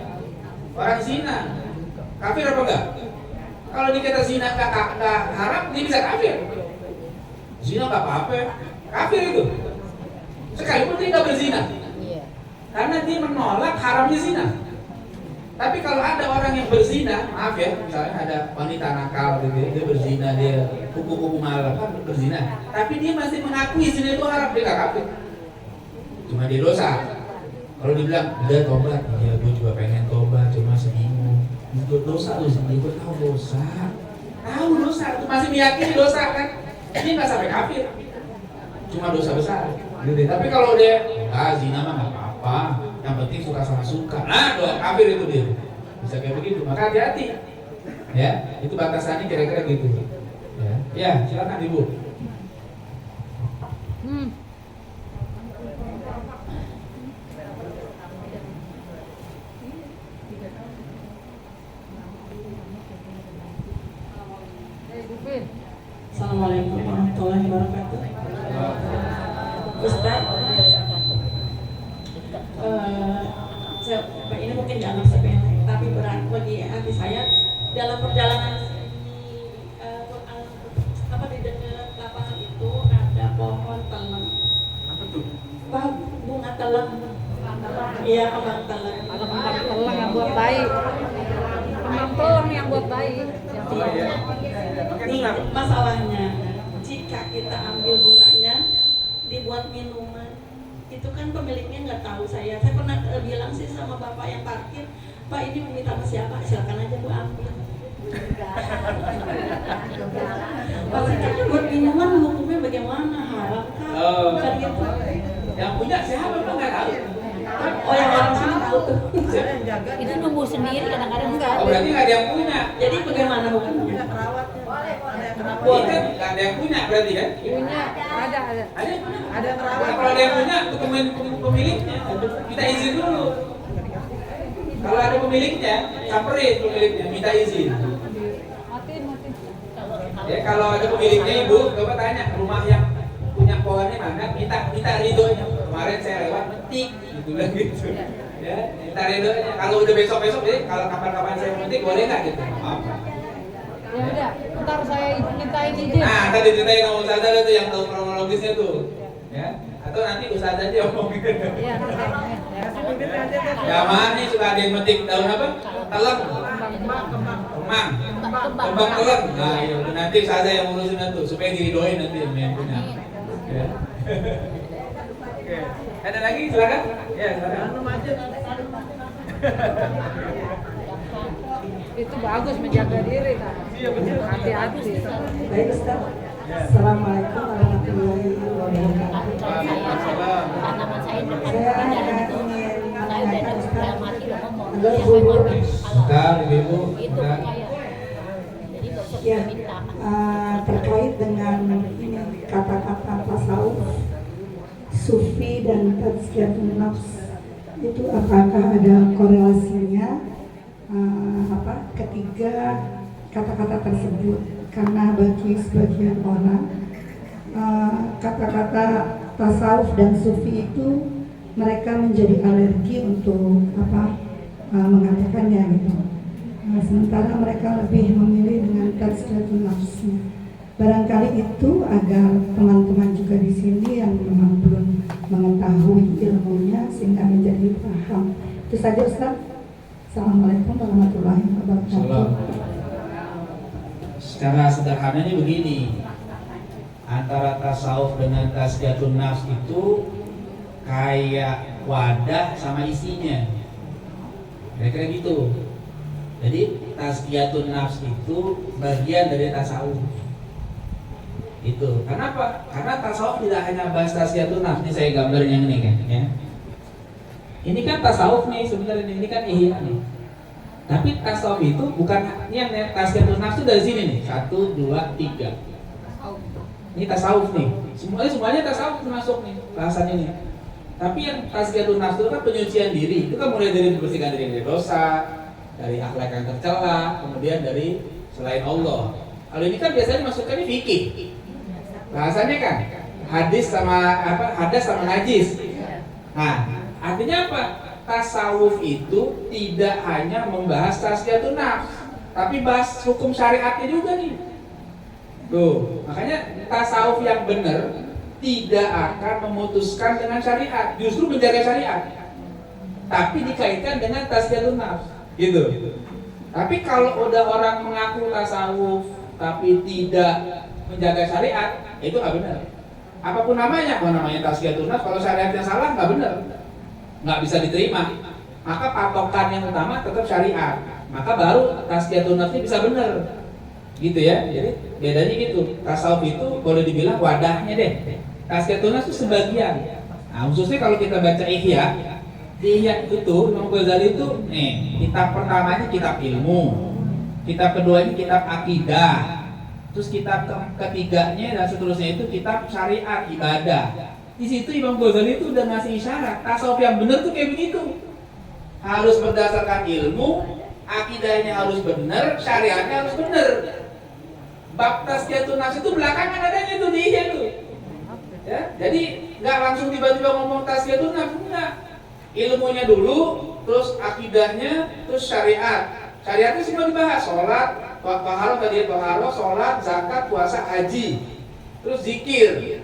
orang zina, kafir apa enggak? Kalau dikata zina nggak haram, dia bisa kafir. Zina nggak apa-apa, kafir itu. Sekalipun dia nggak berzina, karena dia menolak haramnya zina. Tapi kalau ada orang yang berzina, maaf ya, misalnya ada wanita nakal, dia berzina, dia kupu-kupu malam kan berzina, tapi dia masih mengakui zina itu haram, dia nggak kafir. Cuma dia dosa. Kalau dibilang udah tobat, ya gue juga pengen tobat, cuma sebingung. Gue dosa lu sendiri, gue tahu dosa, itu masih meyakini dosa kan? Dia nggak sampai kafir, cuma dosa besar. Tapi kalau dia zina mah nggak apa-apa, yang penting suka sama suka. Nah, doa kafir itu dia. Bisa kayak begitu. Maka hati-hati. Ya, itu batasannya kira-kira gitu. Ya, silakan Ibu. Assalamualaikum warahmatullahi wabarakatuh. Ustaz, ini mungkin dianggap sepele, tapi berat bagi hati saya dalam perjalanan di dekat lapangan itu ada pohon teleng. Apa tuh? Bunga teleng. Iya, kembang teleng. Ada kembang teleng yang buat bayi. Kembang teleng yang buat bayi. Nih, masalahnya jika kita ambil bunganya dibuat minuman, itu kan pemiliknya nggak tahu. Saya pernah bilang sih sama bapak yang parkir, Pak ini meminta sama siapa? Silakan aja Bu ambil. Maksudnya buat minuman hukumnya bagaimana? Haram kah? Bukan gitu. Yang punya siapa Pak nggak tahu. Oh yang orang sini tahu tuh. Itu nunggu sendiri kadang-kadang enggak. Oh berarti nggak ada yang punya. Jadi bagaimana hukumnya? Ini kan nggak ada yang punya berarti kan? Punya, ada. Ada yang punya. Ada yang terawat. Kalau ada yang punya, untuk pemiliknya kita izin dulu. Kalau ada pemiliknya, samperin pemiliknya, minta izin. Mati. Ya kalau ada pemiliknya ibu, coba tanya rumah yang punya pohonnya mana, minta ridonya. Kemarin saya lewat metik, gitu lah gitu. Ya, minta ridonya. Kalau udah besok, jadi kalau kapan-kapan saya metik boleh nggak gitu? Maaf. Ya udah, ntar saya mintain izin. Nah, tadi ceritain sama Ustazah itu yang tahu kronologisnya tuh, ya. Atau nanti Ustazah aja ngomongin. Iya. Ya mana suka ada yang metik daun apa? Teleng. Kemang. Kembang teleng. Nah, iya. Nanti Ustazah yang ngurusin itu supaya diridoin nanti yang punya. Ya. Oke. Ada lagi silakan. Ya, silakan. Itu bagus menjaga diri kan. Iya betul. Hati-hati. Baik Ustaz. Assalamualaikum warahmatullahi wabarakatuh. Saya ingin menanyakan Ustaz agar guru Bentar, Ibu. Bentar. ya terkait dengan ini kata-kata tasawuf, sufi dan tazkiyatun nafs itu apakah ada korelasinya ketiga kata-kata tersebut? Karena bagi sebagian orang kata-kata tasawuf dan sufi itu mereka menjadi alergi untuk mengatakannya gitu. Sementara mereka lebih memilih dengan tazkiyatun nafsnya. Barangkali itu agar teman-teman juga di sini yang memang belum mengetahui ilmunya sehingga menjadi paham. Itu saja Ustaz. Assalamualaikum warahmatullahi wabarakatuh. Secara sederhananya begini, antara tasawuf dengan tazkiyatun nafs itu kayak wadah sama isinya, kira-kira gitu. Jadi tazkiyatun nafs itu bagian dari tasawuf. Itu. Kenapa? Karena tasawuf tidak hanya bahas tazkiyatun nafs. Ini saya gambarnya ini kan, ya. Ini kan tasawuf nih sebenarnya, ini kan ihya nih. Tapi tasawuf itu bukan ini yang tazkiyatun nafs itu dari sini nih. 1, 2, 3. Ini tasawuf nih. Semuanya tasawuf termasuk nih bahasannya nih. Tapi yang tazkiyatun nafs itu kan penyucian diri. Itu kan mulai dari membersihkan diri dari dosa, dari akhlak yang tercela, kemudian dari selain Allah. Kalau ini kan biasanya masukkannya fikih. Bahasanya kan hadis sama hadas sama najis. Nah, artinya apa? Tasawuf itu tidak hanya membahas tazkiyatun nafs, tapi bahas hukum syariatnya juga nih. Tuh, makanya tasawuf yang benar tidak akan memutuskan dengan syariat, justru menjaga syariat. Tapi dikaitkan dengan tazkiyatun nafs. Gitu. Tapi kalau udah orang mengaku tasawuf tapi tidak menjaga syariat, itu nggak benar. Apapun namanya, kalau namanya tazkiyatun nafs, kalau syariatnya salah nggak benar, nggak bisa diterima. Maka patokan yang utama tetap syariat. Maka baru tazkiyatun nafs bisa benar. Gitu ya. Jadi bedanya gitu. Tasawuf itu boleh dibilang wadahnya deh. Tazkiyatun nafs itu sebagian. Nah, khususnya kalau kita baca Ihya. Di Ihya itu Imam Ghazali itu kitab pertamanya kitab ilmu, kitab keduanya kitab akidah, terus kitab ketiganya dan seterusnya itu kitab syariat ibadah. Di situ Imam Ghazali itu udah ngasih isyarat tasawuf yang benar tuh kayak begitu, harus berdasarkan ilmu, akidahnya harus benar, syariatnya harus benar. Bab tazkiyatun nafs itu belakangan adanya tuh di Ihya tuh. Ya, jadi nggak langsung tiba-tiba ngomong tazkiyatun nafs, enggak. Ilmunya dulu, terus akidahnya, terus syariat. Syariatnya semua dibahas, sholat, toharoh, sholat, zakat, puasa, haji, terus zikir,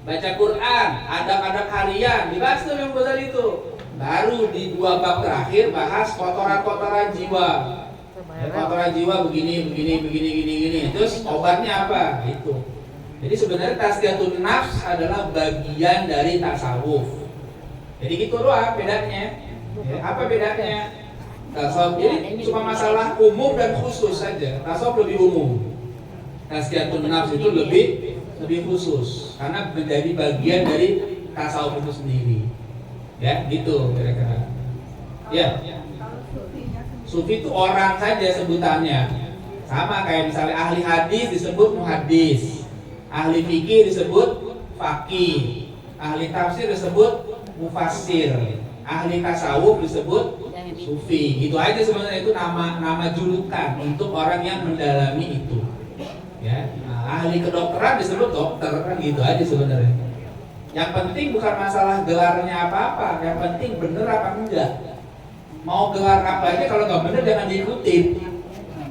baca Quran, adab-adab harian, dibahas tuh yang besar itu. Baru di 2 bab terakhir bahas kotoran-kotoran jiwa. Kotoran jiwa begini, terus obatnya apa? Itu. Jadi sebenarnya tazkiyatun nafs adalah bagian dari tasawuf. Jadi gitu doang bedanya. Ya, apa bedanya? Tasawuf ini cuma masalah umum dan khusus saja. Tasawuf lebih umum. Tazkiyatun nafs itu lebih khusus karena menjadi bagian dari tasawuf itu sendiri. Ya, gitu kira-kira. Ya. Sufi itu orang saja sebutannya. Sama kayak misalnya ahli hadis disebut muhaddis, ahli fikih disebut faqih, ahli tafsir disebut mufassir, ahli tasawuf disebut sufi. Gitu aja sebenarnya, itu nama julukan untuk orang yang mendalami itu. Ya, ahli kedokteran disebut dokter, kan gitu aja sebenarnya. Yang penting bukan masalah gelarnya apa-apa, yang penting bener apa enggak. Mau gelar apa aja kalau nggak bener jangan diikutin.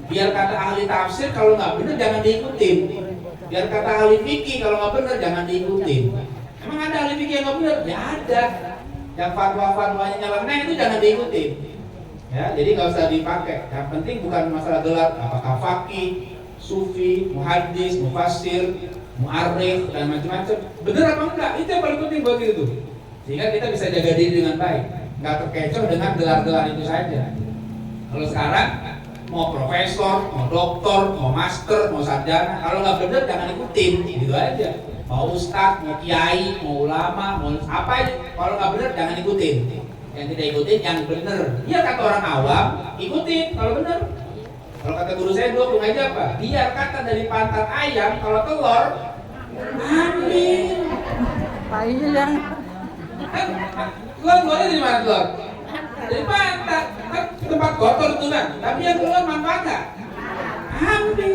Biar kata ahli tafsir kalau nggak bener jangan diikutin. Biar kata ahli fikih kalau nggak bener jangan diikutin. Emang ada ahli fikih yang nggak bener? Ya ada. Yang fatwa-fatwanya nyeleneh itu jangan diikutin. Ya, jadi nggak usah dipakai. Yang penting bukan masalah gelar, apakah faqih, sufi, muhaddis, mufassir, mu'arrikh dan macam-macam. Bener apa enggak? Itu yang paling penting buat itu. Sehingga kita bisa jaga diri dengan baik. Nggak terkecoh dengan gelar-gelar itu saja. Kalau sekarang mau profesor, mau doktor, mau master, mau sarjana, kalau nggak bener jangan ikutin, gitu aja. Mau ustadz, mau kiai, mau ulama, mau apa aja, kalau nggak bener jangan ikutin. Yang tidak ikutin yang bener. Iya kata orang awam, ikutin kalau bener. Kalau kata guru saya dulu aja apa? Biar kata dari pantat ayam, kalau telur, ambil. Painya yang Telurnya dari mana telur? Dari pantat, kan tempat kotor itu kan. Tapi yang keluar manfaat nggak? Ambil.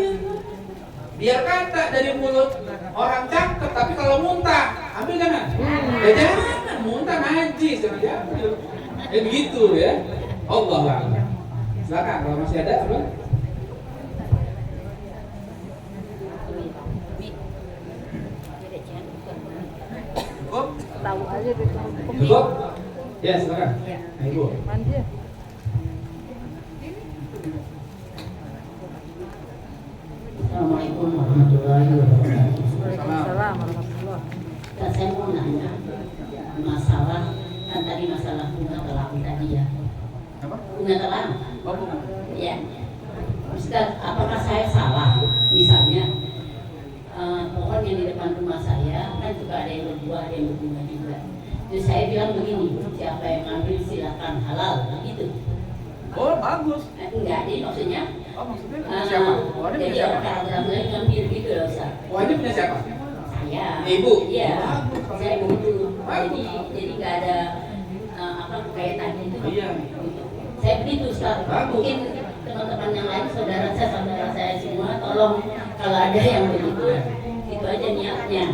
Biar kata dari mulut orang cakep, tapi kalau muntah, ambil jangan. Ya jangan, muntah najis, jangan diambil. Ya begitu ya. Allah a'lam. Silakan kalau masih ada apa? Cukup? tahu aja di hukum. Cukup? Ya silakan. Nah, Ibu. Mandi ya. Assalamualaikum warahmatullahi wabarakatuh. Waalaikumsalam warahmatullahi. Dan saya mau nanya masalah kan tadi masalah bunga telang tadi ya. Apa? Bunga telang. Oh, Bu. Ya. Ustaz, apakah saya salah? Misalnya pohon yang di depan rumah saya kan juga ada yang berbuah, ada yang berbunga juga. Terus saya bilang begini, siapa yang ngambil silakan, halal, begitu. Oh, bagus. Enggak, jadi maksudnya Oh, maksudnya punya siapa? Oh, dia punya jadi siapa? orang-orang lain ngambil gitu loh, Ustaz. Oh, dia punya siapa? Saya. Ibu? Iya. Bagus. Saya begitu. Bagus. Jadi nggak ada apa kaitannya itu. Iya. Saya begitu, Ustaz. Bagus. Mungkin teman-teman yang lain, saudara saya semua, tolong kalau ada yang begitu, itu aja niatnya.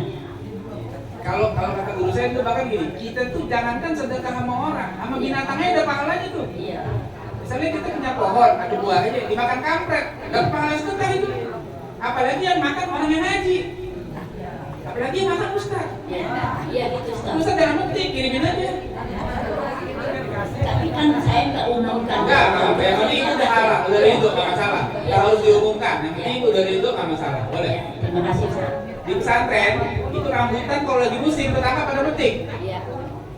Kalau kata guru saya itu bahkan gini, kita tuh jangankan sedekah sama orang, sama binatangnya ada pahalanya tuh. Iya. Misalnya kita punya pohon, ada buahnya, dimakan kampret, dapat pahala sedekah itu. Apalagi yang makan orang yang haji. Apalagi yang makan ustaz. Iya gitu, Ustaz. Ustaz jangan metik, kirimin aja. Tapi kan saya nggak umumkan. Enggak, yang penting itu udah halal, udah ridho, nggak masalah. Nggak harus diumumkan, yang penting udah ridho nggak masalah, boleh. Terima kasih, Ustaz. Di pesantren, itu rambutan kalau lagi musim, tetangga pada metik. Iya.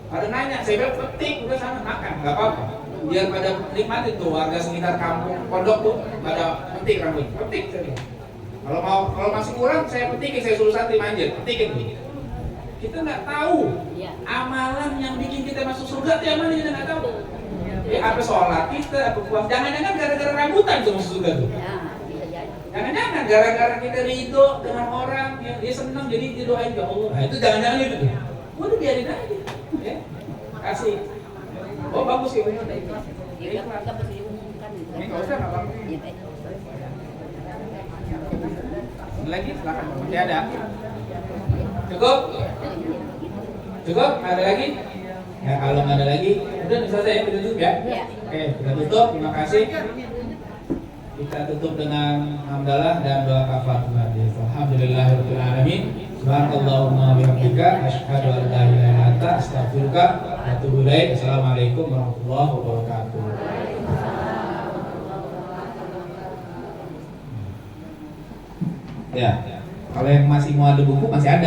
Pada nanya, saya bilang petik, udah sana makan, nggak apa-apa. Biar pada nikmatin tuh warga sekitar kampung pondok tuh pada petik rambut, petik saya bilang. Kalau masih kurang saya petikin, saya suruh santri manjat, petikin tuh. Kita nggak tahu Iya. amalan yang bikin kita masuk surga itu yang mana kita nggak tahu. Ya, apa sholat kita, apa puasa, jangan-jangan gara-gara rambutan tuh masuk surga tuh. Ya, bisa jadi. Jangan-jangan gara-gara kita ridho dengan orang, dia senang jadi didoain ya Allah. Nah itu jangan-jangan itu tuh. Udah biarin aja, ya. Kasih. Oh bagus ya. Ya, nggak perlu diumumkan. Ini nggak usah, nggak apa-apa. Iya, baik. Lagi silakan, masih ada. Cukup? Cukup? Ada lagi? Ya kalau nggak ada lagi, udah selesai ya, kita tutup ya. Iya. Oke, kita tutup. Terima kasih. Kita tutup dengan hamdalah dan doa kafaratul majlis. Alhamdulillahirabbil alamin. Subhanallahumma wa bihamdika asyhadu an la ilaha illa anta astaghfiruka wa atubu ilaik. Assalamualaikum warahmatullahi wabarakatuh. Ya, kalau yang masih mau ada buku masih ada.